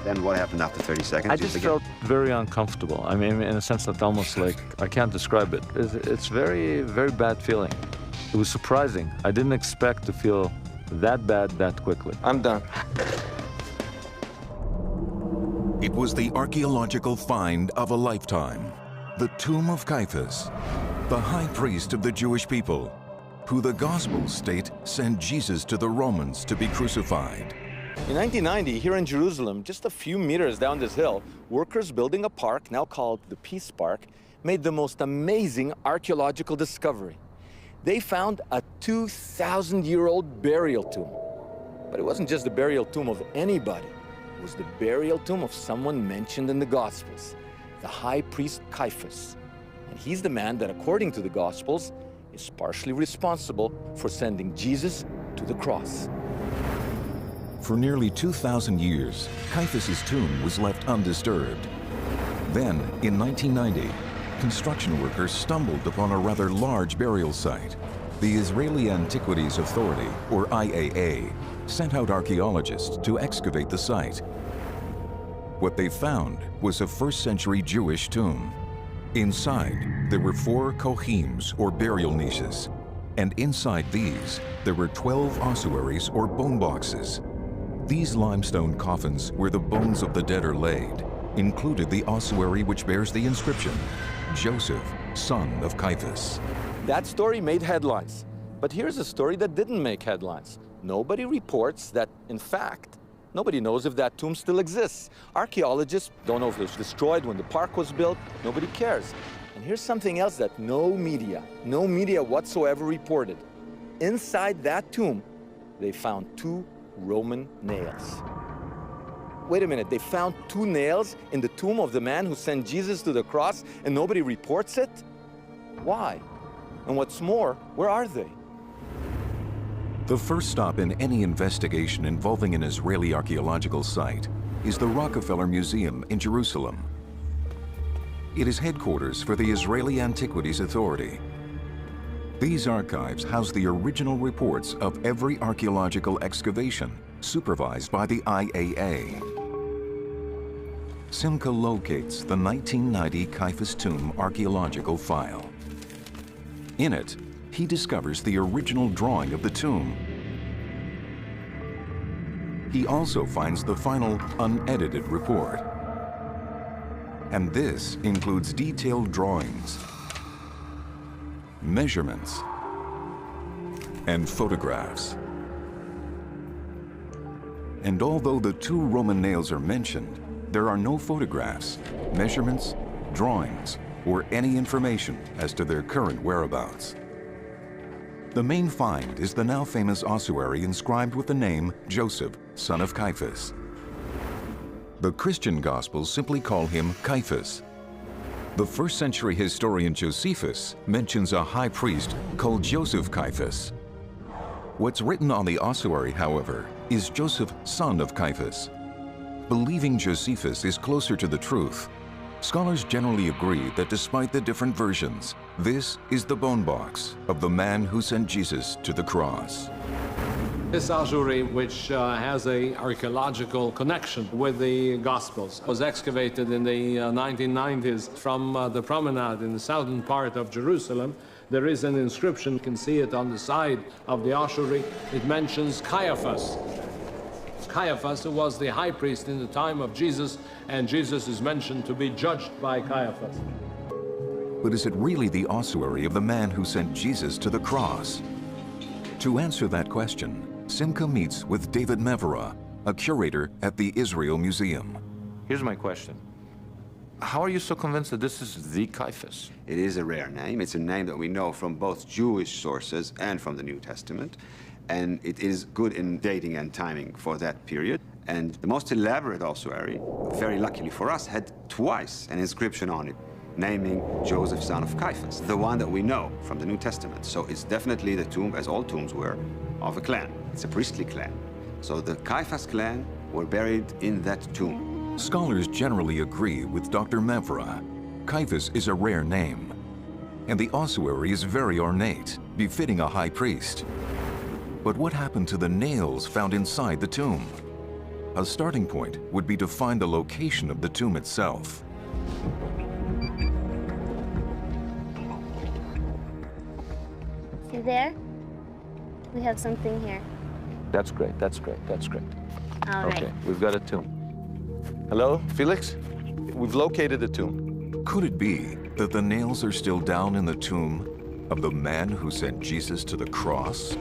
Then what happened after 30 seconds? I just felt very uncomfortable. I mean, in a sense that almost like, I can't describe it. It's very, very bad feeling. It was surprising. I didn't expect to feel that bad that quickly. I'm done. It was the archaeological find of a lifetime. The tomb of Caiaphas, the high priest of the Jewish people, who the Gospels state sent Jesus to the Romans to be crucified. In 1990, here in Jerusalem, just a few meters down this hill, workers building a park, now called the Peace Park, made the most amazing archaeological discovery. They found a 2,000-year-old burial tomb. But it wasn't just the burial tomb of anybody. It was the burial tomb of someone mentioned in the Gospels, the high priest Caiaphas. And he's the man that, according to the Gospels, is partially responsible for sending Jesus to the cross. For nearly 2,000 years, Caiaphas' tomb was left undisturbed. Then, in 1990, construction workers stumbled upon a rather large burial site. The Israeli Antiquities Authority, or IAA, sent out archaeologists to excavate the site. What they found was a first-century Jewish tomb. Inside, there were 4 kohims, or burial niches, and inside these, there were 12 ossuaries, or bone boxes. These limestone coffins where the bones of the dead are laid included the ossuary which bears the inscription, Joseph, son of Caiaphas. That story made headlines. But here's a story that didn't make headlines. Nobody reports that, in fact, Nobody knows if that tomb still exists. Archaeologists don't know if it was destroyed when the park was built. Nobody cares. And here's something else that no media whatsoever reported. Inside that tomb, they found 2 Roman nails. Wait a minute, they found 2 nails in the tomb of the man who sent Jesus to the cross and nobody reports it? Why? And what's more, where are they? The first stop in any investigation involving an Israeli archaeological site is the Rockefeller Museum in Jerusalem. It is headquarters for the Israeli Antiquities Authority. These archives house the original reports of every archaeological excavation supervised by the IAA. Simca locates the 1990 Caiaphas tomb archaeological file. In it, he discovers the original drawing of the tomb. He also finds the final unedited report. And this includes detailed drawings, measurements, and photographs. And although the 2 Roman nails are mentioned, there are no photographs, measurements, drawings, or any information as to their current whereabouts. The main find is the now famous ossuary inscribed with the name Joseph, son of Caiaphas. The Christian Gospels simply call him Caiaphas. The 1st century historian Josephus mentions a high priest called Joseph Caiaphas. What's written on the ossuary, however, is Joseph, son of Caiaphas. Believing Josephus is closer to the truth, scholars generally agree that despite the different versions, this is the bone box of the man who sent Jesus to the cross. This ossuary, which has an archaeological connection with the Gospels, was excavated in the 1990s from the promenade in the southern part of Jerusalem. There is an inscription, you can see it on the side of the ossuary. It mentions Caiaphas. Caiaphas, who was the high priest in the time of Jesus, and Jesus is mentioned to be judged by Caiaphas. But is it really the ossuary of the man who sent Jesus to the cross? To answer that question, Simca meets with David Mevera, a curator at the Israel Museum. Here's my question. How are you so convinced that this is the Caiaphas? It is a rare name. It's a name that we know from both Jewish sources and from the New Testament. And it is good in dating and timing for that period. And the most elaborate ossuary, very luckily for us, had twice an inscription on it, naming Joseph, son of Caiaphas, the one that we know from the New Testament. So it's definitely the tomb, as all tombs were, of a clan. It's a priestly clan. So the Caiaphas clan were buried in that tomb. Scholars generally agree with Dr. Mevera. Caiaphas is a rare name, and the ossuary is very ornate, befitting a high priest. But what happened to the nails found inside the tomb? A starting point would be to find the location of the tomb itself. See there? We have something here. That's great, that's great, that's great. All right. Okay, we've got a tomb. Hello, Felix? We've located the tomb. Could it be that the nails are still down in the tomb of the man who sent Jesus to the cross?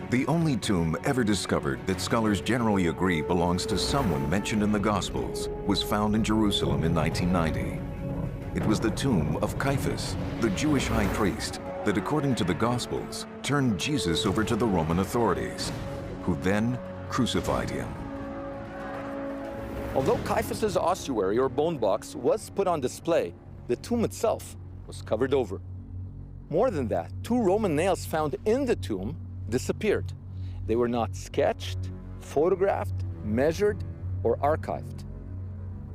The only tomb ever discovered that scholars generally agree belongs to someone mentioned in the Gospels was found in Jerusalem in 1990. It was the tomb of Caiaphas, the Jewish high priest, that according to the Gospels turned Jesus over to the Roman authorities, who then crucified him. Although Caiaphas's ossuary or bone box was put on display, the tomb itself was covered over. More than that, 2 Roman nails found in the tomb disappeared. They were not sketched, photographed, measured, or archived.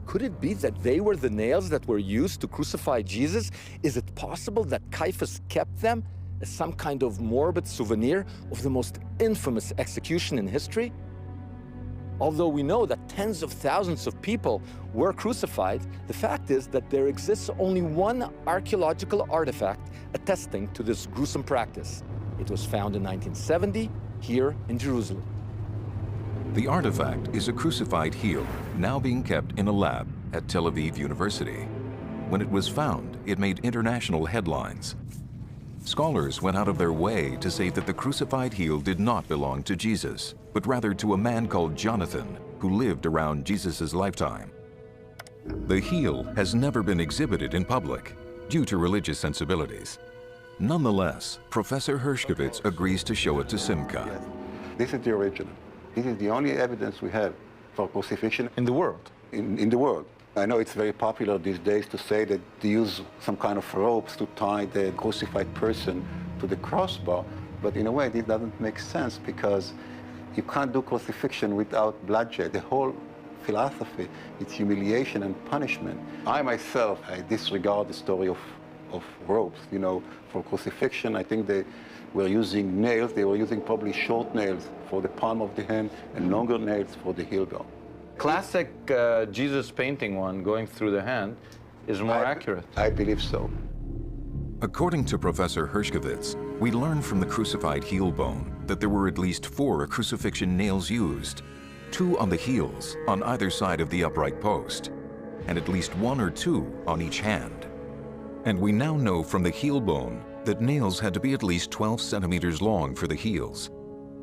Could it be that they were the nails that were used to crucify Jesus? Is it possible that Caiaphas kept them as some kind of morbid souvenir of the most infamous execution in history? Although we know that tens of thousands of people were crucified, the fact is that there exists only one archaeological artifact attesting to this gruesome practice. It was found in 1970 here in Jerusalem. The artifact is a crucified heel, now being kept in a lab at Tel Aviv University. When it was found, it made international headlines. Scholars went out of their way to say that the crucified heel did not belong to Jesus, but rather to a man called Jonathan, who lived around Jesus' lifetime. The heel has never been exhibited in public due to religious sensibilities. Nonetheless, Professor Hershkovitz agrees to show it to Simca. This is the original. This is the only evidence we have for crucifixion. In the world? In the world. I know it's very popular these days to say that they use some kind of ropes to tie the crucified person to the crossbar, but in a way this doesn't make sense because you can't do crucifixion without bloodshed. The whole philosophy, it's humiliation and punishment. I myself, I disregard the story of ropes. You know, for crucifixion, I think they were using nails. They were using probably short nails for the palm of the hand and longer nails for the heel bone. Classic Jesus painting one going through the hand is more accurate. I believe so. According to Professor Hershkovitz, we learn from the crucified heel bone that there were at least 4 crucifixion nails used, 2 on the heels on either side of the upright post, and at least 1 or 2 on each hand. And we now know from the heel bone that nails had to be at least 12 centimeters long for the heels,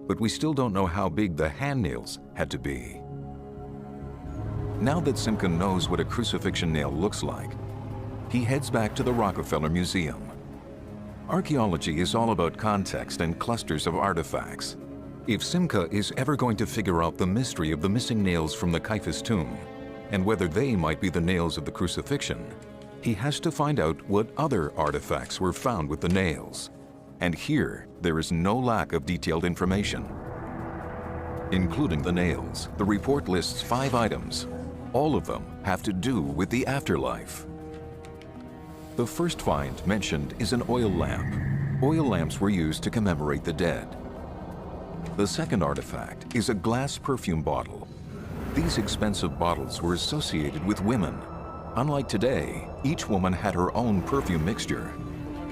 but we still don't know how big the hand nails had to be. Now that Simca knows what a crucifixion nail looks like, he heads back to the Rockefeller Museum. Archaeology is all about context and clusters of artifacts. If Simca is ever going to figure out the mystery of the missing nails from the Caiaphas tomb, and whether they might be the nails of the crucifixion, he has to find out what other artifacts were found with the nails. And here, there is no lack of detailed information. Including the nails, the report lists 5 items. All of them have to do with the afterlife. The first find mentioned is an oil lamp. Oil lamps were used to commemorate the dead. The second artifact is a glass perfume bottle. These expensive bottles were associated with women. Unlike today, each woman had her own perfume mixture,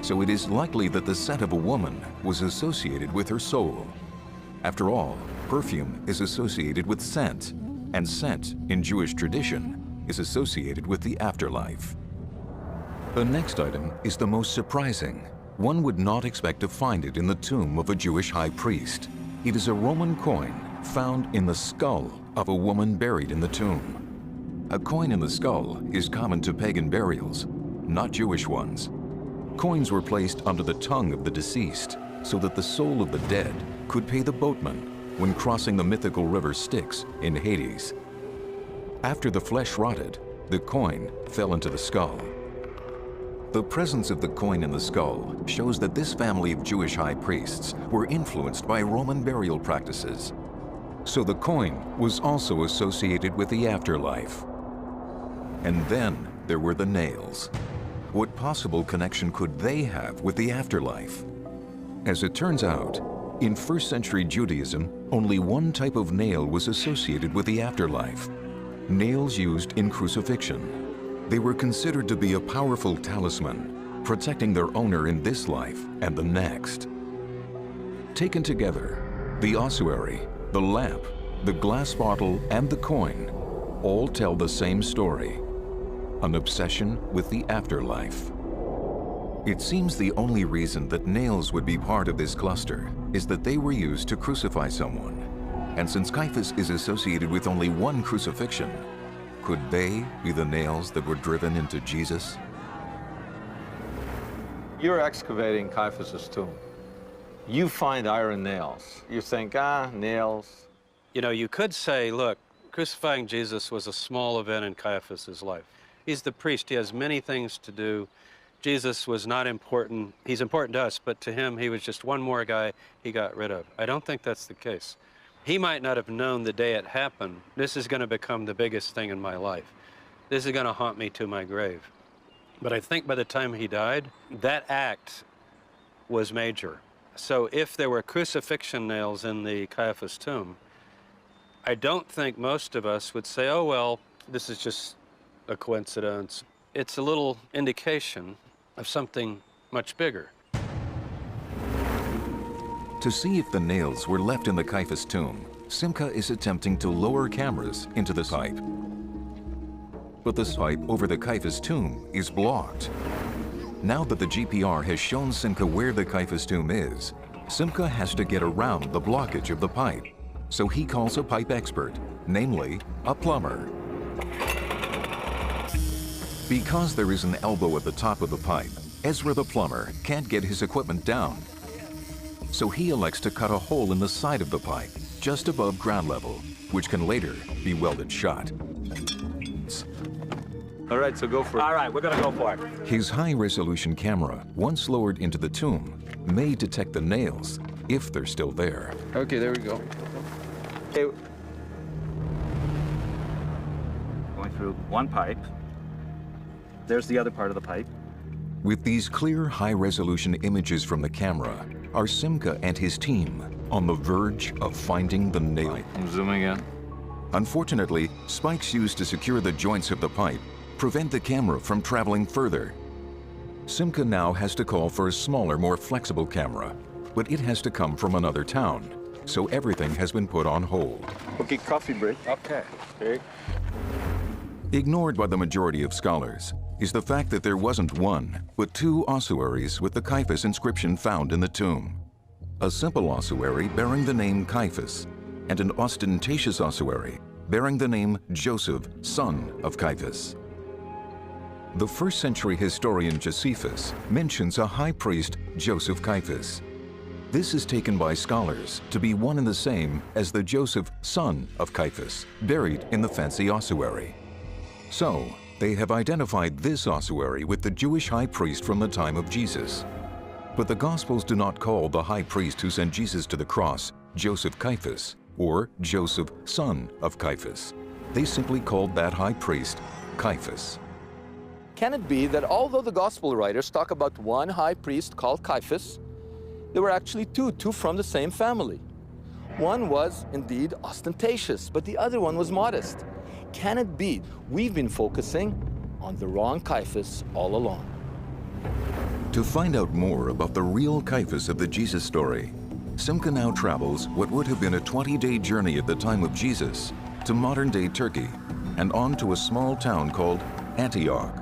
so it is likely that the scent of a woman was associated with her soul. After all, perfume is associated with scent, and scent, in Jewish tradition, is associated with the afterlife. The next item is the most surprising. One would not expect to find it in the tomb of a Jewish high priest. It is a Roman coin found in the skull of a woman buried in the tomb. A coin in the skull is common to pagan burials, not Jewish ones. Coins were placed under the tongue of the deceased so that the soul of the dead could pay the boatman when crossing the mythical river Styx in Hades. After the flesh rotted, the coin fell into the skull. The presence of the coin in the skull shows that this family of Jewish high priests were influenced by Roman burial practices. So the coin was also associated with the afterlife. And then there were the nails. What possible connection could they have with the afterlife? As it turns out, in first century Judaism, only one type of nail was associated with the afterlife: nails used in crucifixion. They were considered to be a powerful talisman, protecting their owner in this life and the next. Taken together, the ossuary, the lamp, the glass bottle, and the coin all tell the same story: an obsession with the afterlife. It seems the only reason that nails would be part of this cluster is that they were used to crucify someone. And since Caiaphas is associated with only one crucifixion, could they be the nails that were driven into Jesus? You're excavating Caiaphas' tomb. You find iron nails. You think, nails. You know, you could say, look, crucifying Jesus was a small event in Caiaphas' life. He's the priest. He has many things to do. Jesus was not important. He's important to us, but to him, he was just one more guy he got rid of. I don't think that's the case. He might not have known the day it happened. This is going to become the biggest thing in my life. This is going to haunt me to my grave. But I think by the time he died, that act was major. So if there were crucifixion nails in the Caiaphas tomb, I don't think most of us would say, oh, well, this is just a coincidence. It's a little indication of something much bigger. To see if the nails were left in the Caiaphas tomb, Simca is attempting to lower cameras into the pipe. But the pipe over the Caiaphas tomb is blocked. Now that the GPR has shown Simca where the Caiaphas tomb is, Simca has to get around the blockage of the pipe. So he calls a pipe expert, namely a plumber. Because there is an elbow at the top of the pipe, Ezra the plumber can't get his equipment down. So he elects to cut a hole in the side of the pipe, just above ground level, which can later be welded shut. All right, so go for it. All right, we're gonna go for it. His high-resolution camera, once lowered into the tomb, may detect the nails if they're still there. Okay, there we go. Okay. Going through one pipe. There's the other part of the pipe. With these clear, high-resolution images from the camera, are Simca and his team on the verge of finding the nail? I'm zooming in. Unfortunately, spikes used to secure the joints of the pipe prevent the camera from traveling further. Simca now has to call for a smaller, more flexible camera, but it has to come from another town, so everything has been put on hold. Okay, coffee break. Okay. Ignored by the majority of scholars is the fact that there wasn't one, but two ossuaries with the Caiaphas inscription found in the tomb. A simple ossuary bearing the name Caiaphas, and an ostentatious ossuary bearing the name Joseph, son of Caiaphas. The first-century historian Josephus mentions a high priest, Joseph Caiaphas. This is taken by scholars to be one and the same as the Joseph, son of Caiaphas, buried in the fancy ossuary. So, they have identified this ossuary with the Jewish high priest from the time of Jesus. But the Gospels do not call the high priest who sent Jesus to the cross Joseph Caiaphas or Joseph, son of Caiaphas. They simply called that high priest Caiaphas. Can it be that although the Gospel writers talk about one high priest called Caiaphas, there were actually two from the same family? One was indeed ostentatious, but the other one was modest. Can it be we've been focusing on the wrong Caiaphas all along? To find out more about the real Caiaphas of the Jesus story, Simca now travels what would have been a 20-day journey at the time of Jesus to modern-day Turkey and on to a small town called Antioch.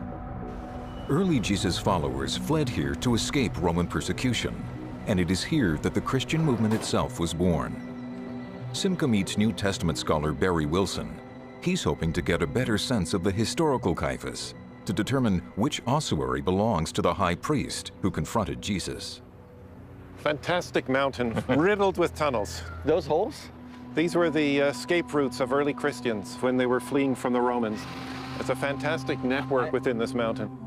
Early Jesus followers fled here to escape Roman persecution, and it is here that the Christian movement itself was born. Simca meets New Testament scholar Barry Wilson. He's hoping to get a better sense of the historical Caiaphas to determine which ossuary belongs to the high priest who confronted Jesus. Fantastic mountain, riddled with tunnels. Those holes? These were the escape routes of early Christians when they were fleeing from the Romans. It's a fantastic network within this mountain.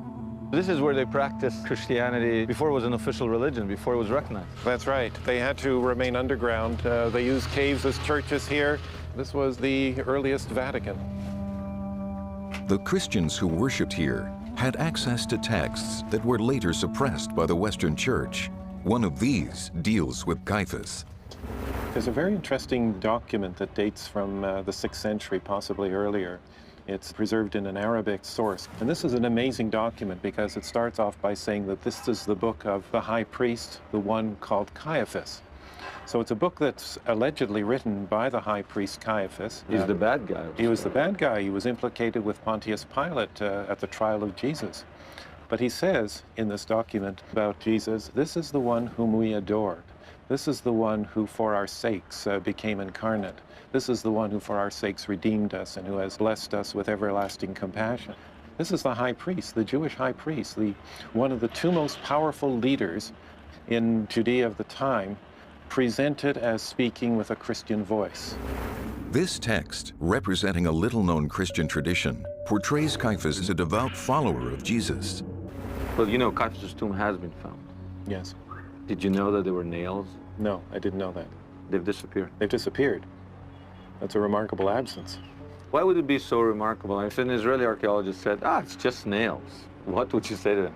This is where they practiced Christianity before it was an official religion, before it was recognized. That's right. They had to remain underground. They used caves as churches here. This was the earliest Vatican. The Christians who worshipped here had access to texts that were later suppressed by the Western Church. One of these deals with Caiaphas. There's a very interesting document that dates from the 6th century, possibly earlier. It's preserved in an Arabic source. And this is an amazing document because it starts off by saying that this is the book of the high priest, the one called Caiaphas. So it's a book that's allegedly written by the high priest Caiaphas. He's the bad guy. He was the bad guy. He was implicated with Pontius Pilate at the trial of Jesus. But he says in this document about Jesus, this is the one whom we adored. This is the one who for our sakes became incarnate. This is the one who for our sakes redeemed us and who has blessed us with everlasting compassion. This is the high priest, the Jewish high priest, one of the two most powerful leaders in Judea of the time, presented as speaking with a Christian voice. This text, representing a little-known Christian tradition, portrays Caiaphas as a devout follower of Jesus. Well, you know, Caiaphas' tomb has been found. Yes. Did you know that there were nails? No, I didn't know that. They've disappeared. They've disappeared. That's a remarkable absence. Why would it be so remarkable? If an Israeli archaeologist said, it's just nails, what would you say to them?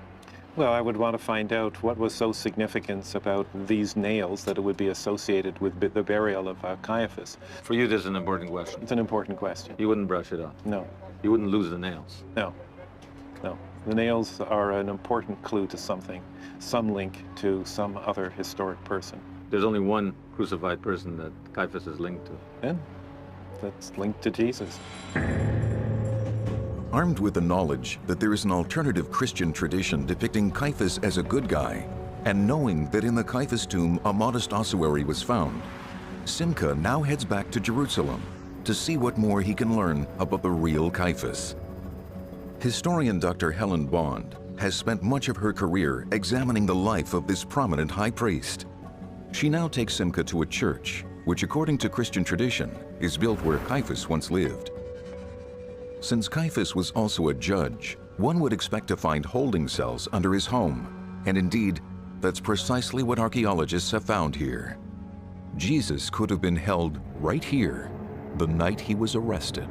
Well, I would want to find out what was so significant about these nails that it would be associated with the burial of Caiaphas. For you, this is an important question. It's an important question. You wouldn't brush it off? No. You wouldn't lose the nails? No. No. The nails are an important clue to something, some link to some other historic person. There's only one crucified person that Caiaphas is linked to. And that's linked to Jesus. Armed with the knowledge that there is an alternative Christian tradition depicting Caiaphas as a good guy, and knowing that in the Caiaphas tomb a modest ossuary was found, Simcha now heads back to Jerusalem to see what more he can learn about the real Caiaphas. Historian Dr. Helen Bond has spent much of her career examining the life of this prominent high priest. She now takes Simcha to a church, which according to Christian tradition is built where Caiaphas once lived. Since Caiaphas was also a judge, one would expect to find holding cells under his home, and indeed, that's precisely what archaeologists have found here. Jesus could have been held right here the night he was arrested.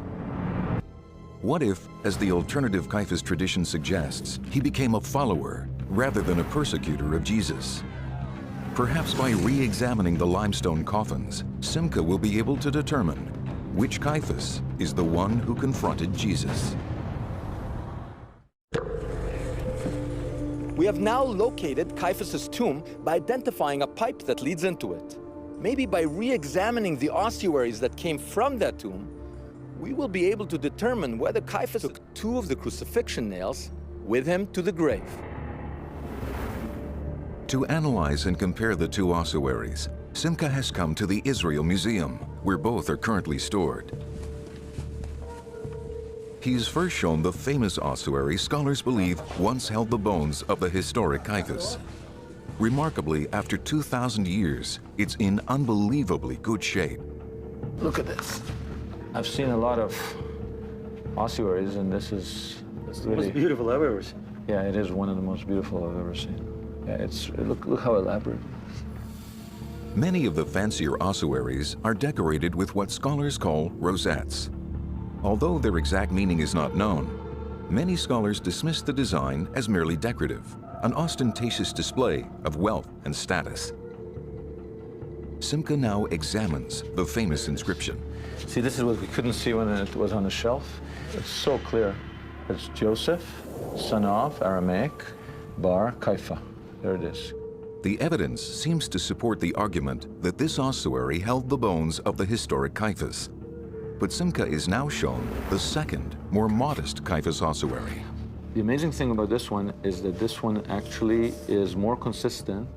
What if, as the alternative Caiaphas tradition suggests, he became a follower rather than a persecutor of Jesus? Perhaps by re-examining the limestone coffins, Simcha will be able to determine which Caiaphas is the one who confronted Jesus. We have now located Caiaphas' tomb by identifying a pipe that leads into it. Maybe by re-examining the ossuaries that came from that tomb, we will be able to determine whether Caiaphas took 2 of the crucifixion nails with him to the grave. To analyze and compare the 2 ossuaries, Simcha has come to the Israel Museum, where both are currently stored. He's first shown the famous ossuary scholars believe once held the bones of the historic Caiaphas. Remarkably, after 2,000 years, it's in unbelievably good shape. Look at this. I've seen a lot of ossuaries, and this is really most beautiful I've ever seen. Yeah, it is one of the most beautiful I've ever seen. Yeah, look how elaborate. Many of the fancier ossuaries are decorated with what scholars call rosettes. Although their exact meaning is not known, many scholars dismiss the design as merely decorative, an ostentatious display of wealth and status. Simcha now examines the famous inscription. See, this is what we couldn't see when it was on the shelf. It's so clear. It's Joseph, son of, Aramaic, Bar Caiaphas. There it is. The evidence seems to support the argument that this ossuary held the bones of the historic Caiaphas. But Simcha is now shown the second, more modest Caiaphas ossuary. The amazing thing about this one is that this one actually is more consistent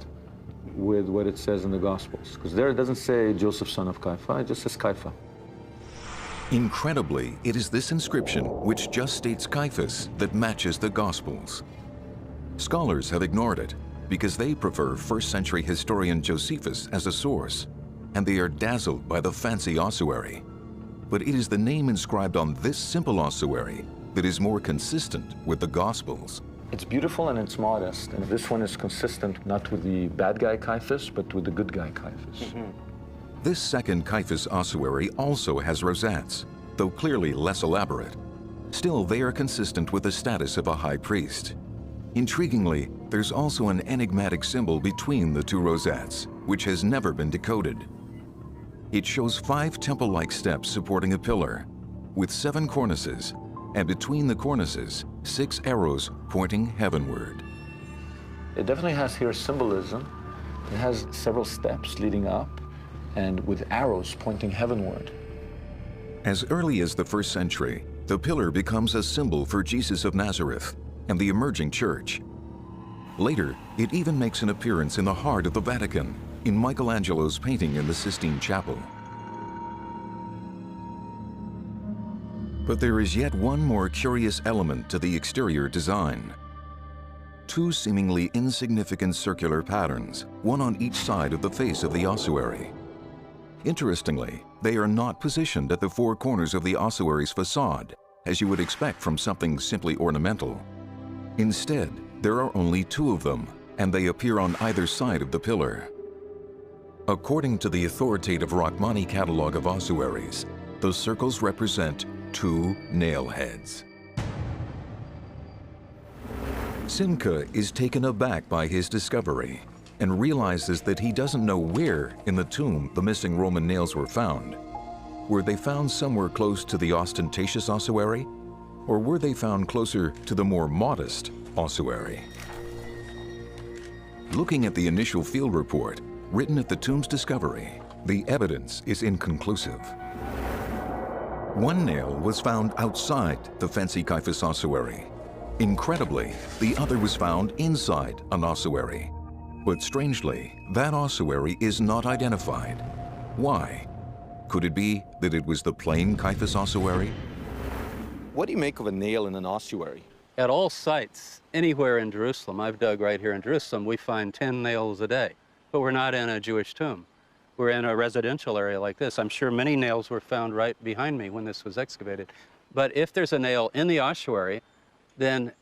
with what it says in the Gospels. Because there it doesn't say Joseph, son of Caiaphas, it just says Caiaphas. Incredibly, it is this inscription, which just states Caiaphas, that matches the Gospels. Scholars have ignored it because they prefer first-century historian Josephus as a source, and they are dazzled by the fancy ossuary. But it is the name inscribed on this simple ossuary that is more consistent with the Gospels. It's beautiful and it's modest, and this one is consistent not with the bad guy Caiaphas, but with the good guy Caiaphas. This second Caiaphas ossuary also has rosettes, though clearly less elaborate. Still, they are consistent with the status of a high priest. Intriguingly, there's also an enigmatic symbol between the 2 rosettes, which has never been decoded. It shows 5 temple-like steps supporting a pillar, with 7 cornices, and between the cornices, 6 arrows pointing heavenward. It definitely has here symbolism. It has several steps leading up, and with arrows pointing heavenward. As early as the 1st century, the pillar becomes a symbol for Jesus of Nazareth and the emerging church. Later, it even makes an appearance in the heart of the Vatican, in Michelangelo's painting in the Sistine Chapel. But there is yet one more curious element to the exterior design. 2 seemingly insignificant circular patterns, one on each side of the face of the ossuary. Interestingly, they are not positioned at the 4 corners of the ossuary's facade, as you would expect from something simply ornamental. Instead, there are only 2 of them, and they appear on either side of the pillar. According to the authoritative Rachmani catalog of ossuaries, the circles represent 2 nail heads. Simcha is taken aback by his discovery and realizes that he doesn't know where in the tomb the missing Roman nails were found. Were they found somewhere close to the ostentatious ossuary, or were they found closer to the more modest ossuary? Looking at the initial field report written at the tomb's discovery, the evidence is inconclusive. One nail was found outside the fancy Caiaphas ossuary. Incredibly, the other was found inside an ossuary. But strangely, that ossuary is not identified. Why? Could it be that it was the plain Caiaphas ossuary? What do you make of a nail in an ossuary? At all sites, anywhere in Jerusalem, I've dug right here in Jerusalem, we find 10 nails a day. But we're not in a Jewish tomb. We're in a residential area like this. I'm sure many nails were found right behind me when this was excavated. But if there's a nail in the ossuary, then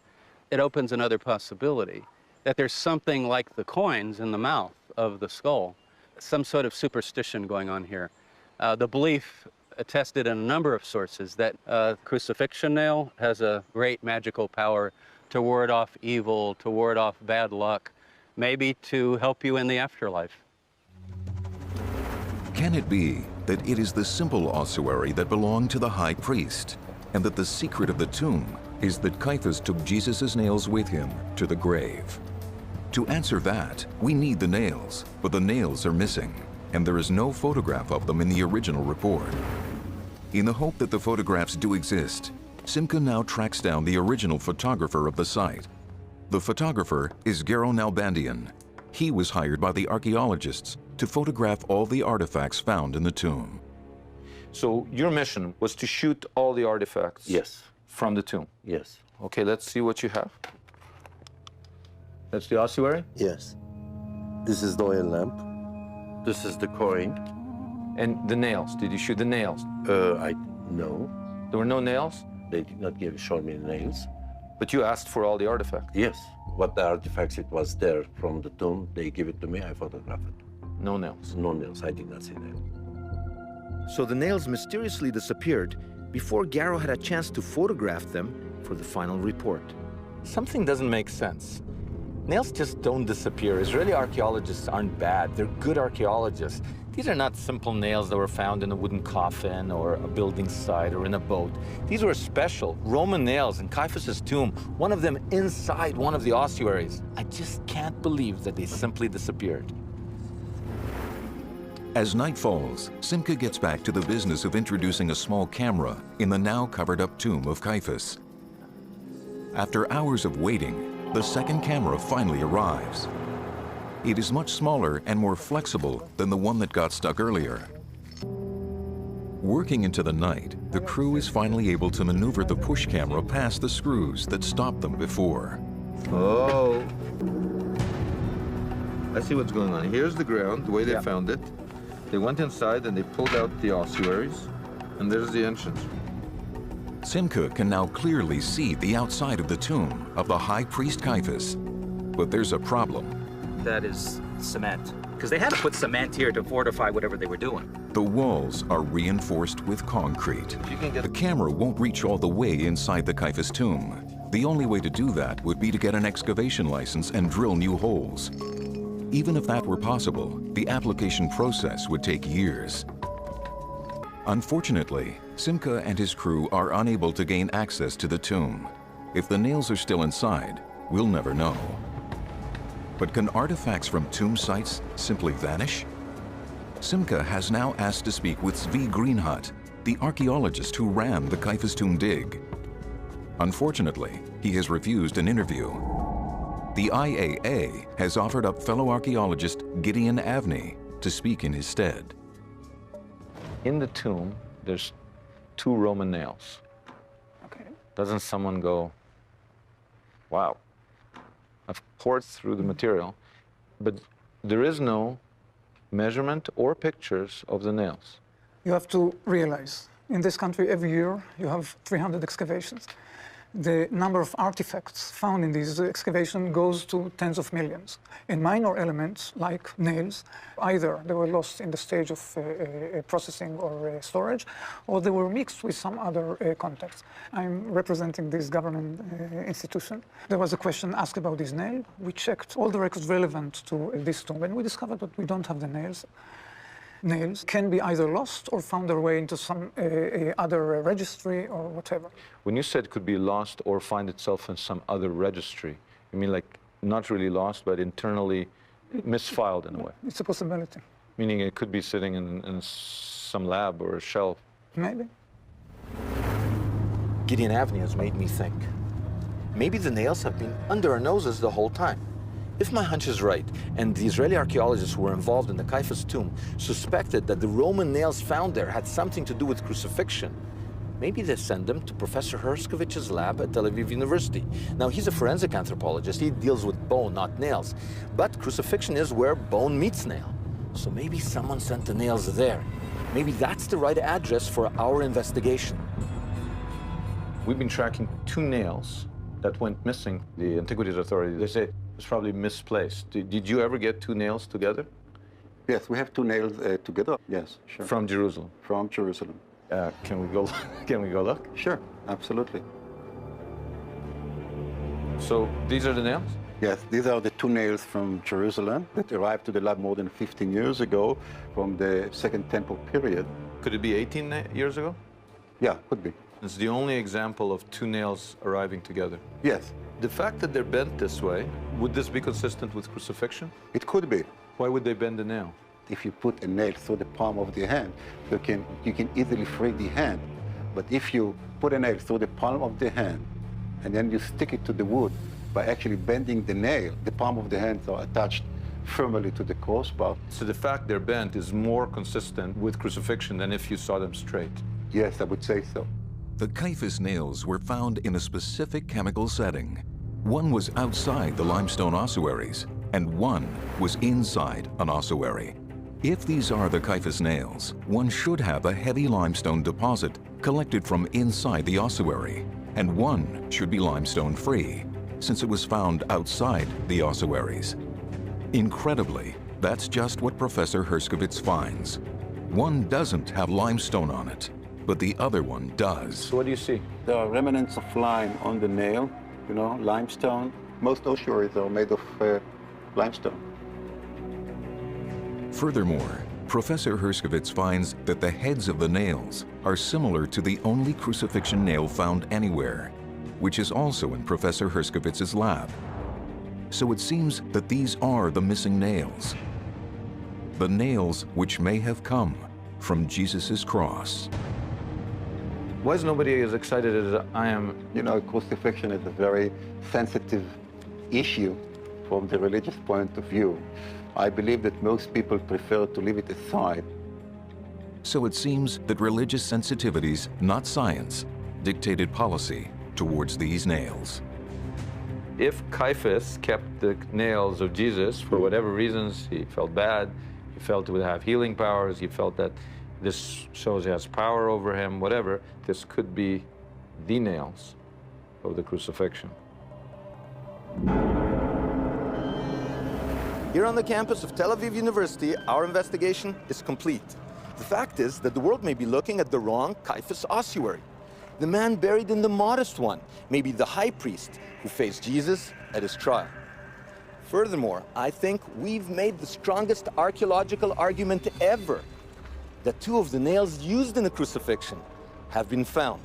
it opens another possibility, that there's something like the coins in the mouth of the skull, some sort of superstition going on here. The belief attested in a number of sources that a crucifixion nail has a great magical power to ward off evil, to ward off bad luck, maybe to help you in the afterlife. Can it be that it is the simple ossuary that belonged to the high priest, and that the secret of the tomb is that Caiaphas took Jesus' nails with him to the grave? To answer that, we need the nails, but the nails are missing, and there is no photograph of them in the original report. In the hope that the photographs do exist, Simca now tracks down the original photographer of the site. The photographer is Gero Nalbandian. He was hired by the archaeologists to photograph all the artifacts found in the tomb. So your mission was to shoot all the artifacts? Yes. From the tomb? Yes. Okay, let's see what you have. That's the ossuary? Yes. This is the oil lamp. This is the coin. And the nails, did you shoot the nails? No. There were no nails? They did not show me the nails. But you asked for all the artifacts? Yes. What the artifacts it was there from the tomb, they give it to me, I photograph it. No nails? No nails, I did not see nails. So the nails mysteriously disappeared before Garo had a chance to photograph them for the final report. Something doesn't make sense. Nails just don't disappear. Israeli archaeologists aren't bad. They're good archaeologists. These are not simple nails that were found in a wooden coffin or a building site or in a boat. These were special Roman nails in Caiaphas' tomb, one of them inside one of the ossuaries. I just can't believe that they simply disappeared. As night falls, Simca gets back to the business of introducing a small camera in the now covered-up tomb of Caiaphas. After hours of waiting, the second camera finally arrives. It is much smaller and more flexible than the one that got stuck earlier. Working into the night, the crew is finally able to maneuver the push camera past the screws that stopped them before. Oh. I see what's going on. Here's the ground, the way they found it. They went inside and they pulled out the ossuaries, and there's the entrance. Simca can now clearly see the outside of the tomb of the high priest Caiaphas. But there's a problem. That is cement. Because they had to put cement here to fortify whatever they were doing. The walls are reinforced with concrete. The camera won't reach all the way inside the Caiaphas tomb. The only way to do that would be to get an excavation license and drill new holes. Even if that were possible, the application process would take years. Unfortunately, Simca and his crew are unable to gain access to the tomb. If the nails are still inside, we'll never know. But can artifacts from tomb sites simply vanish? Simca has now asked to speak with Zvi Greenhut, the archaeologist who ran the Caiaphas tomb dig. Unfortunately, he has refused an interview. The IAA has offered up fellow archaeologist Gideon Avni to speak in his stead. In the tomb, there's 2 Roman nails. Okay. Doesn't someone go, wow, I've poured through the material, but there is no measurement or pictures of the nails. You have to realize, in this country every year you have 300 excavations. The number of artifacts found in these excavations goes to tens of millions. And minor elements, like nails, either they were lost in the stage of processing or storage, or they were mixed with some other context. I'm representing this government institution. There was a question asked about this nail. We checked all the records relevant to this tomb, and we discovered that we don't have the nails. Nails can be either lost or found their way into some other registry or whatever. When you said could be lost or find itself in some other registry, you mean like not really lost, but internally misfiled in a way? It's a possibility. Meaning it could be sitting in some lab or a shelf? Maybe. Gideon Avenue has made me think. Maybe the nails have been under our noses the whole time. If my hunch is right, and the Israeli archaeologists who were involved in the Caiaphas tomb suspected that the Roman nails found there had something to do with crucifixion, maybe they send them to Professor Herskovic's lab at Tel Aviv University. Now, he's a forensic anthropologist. He deals with bone, not nails. But crucifixion is where bone meets nail. So maybe someone sent the nails there. Maybe that's the right address for our investigation. We've been tracking 2 nails that went missing. The Antiquities Authority, they say it's probably misplaced. Did you ever get 2 nails together? Yes, we have 2 nails together. Yes, sure. From Jerusalem? From Jerusalem. Can we go? Can we go look? Sure, absolutely. So these are the nails? Yes, these are the 2 nails from Jerusalem that arrived to the lab more than 15 years ago from the Second Temple period. Could it be 18 years ago? Yeah, could be. It's the only example of 2 nails arriving together. Yes. The fact that they're bent this way, would this be consistent with crucifixion? It could be. Why would they bend the nail? If you put a nail through the palm of the hand, you can easily free the hand. But if you put a nail through the palm of the hand and then you stick it to the wood, by actually bending the nail, the palm of the hands are attached firmly to the crossbar. So the fact they're bent is more consistent with crucifixion than if you saw them straight? Yes, I would say so. The Caiaphas nails were found in a specific chemical setting. One was outside the limestone ossuaries, and one was inside an ossuary. If these are the Caiaphas nails, one should have a heavy limestone deposit collected from inside the ossuary, and one should be limestone-free, since it was found outside the ossuaries. Incredibly, that's just what Professor Herskovits finds. One doesn't have limestone on it, but the other one does. So what do you see? There are remnants of lime on the nail, you know, limestone. Most ossuaries are made of limestone. Furthermore, Professor Herskovits finds that the heads of the nails are similar to the only crucifixion nail found anywhere, which is also in Professor Herskovits' lab. So it seems that these are the missing nails. The nails which may have come from Jesus' cross. Why is nobody as excited as I am? You know, crucifixion is a very sensitive issue from the religious point of view. I believe that most people prefer to leave it aside. So it seems that religious sensitivities, not science, dictated policy towards these nails. If Caiaphas kept the nails of Jesus for whatever reasons, he felt bad, he felt it would have healing powers, he felt that this shows he has power over him, whatever, this could be the nails of the crucifixion. Here on the campus of Tel Aviv University, our investigation is complete. The fact is that the world may be looking at the wrong Caiaphas ossuary. The man buried in the modest one may be the high priest who faced Jesus at his trial. Furthermore, I think we've made the strongest archaeological argument ever that 2 of the nails used in the crucifixion have been found.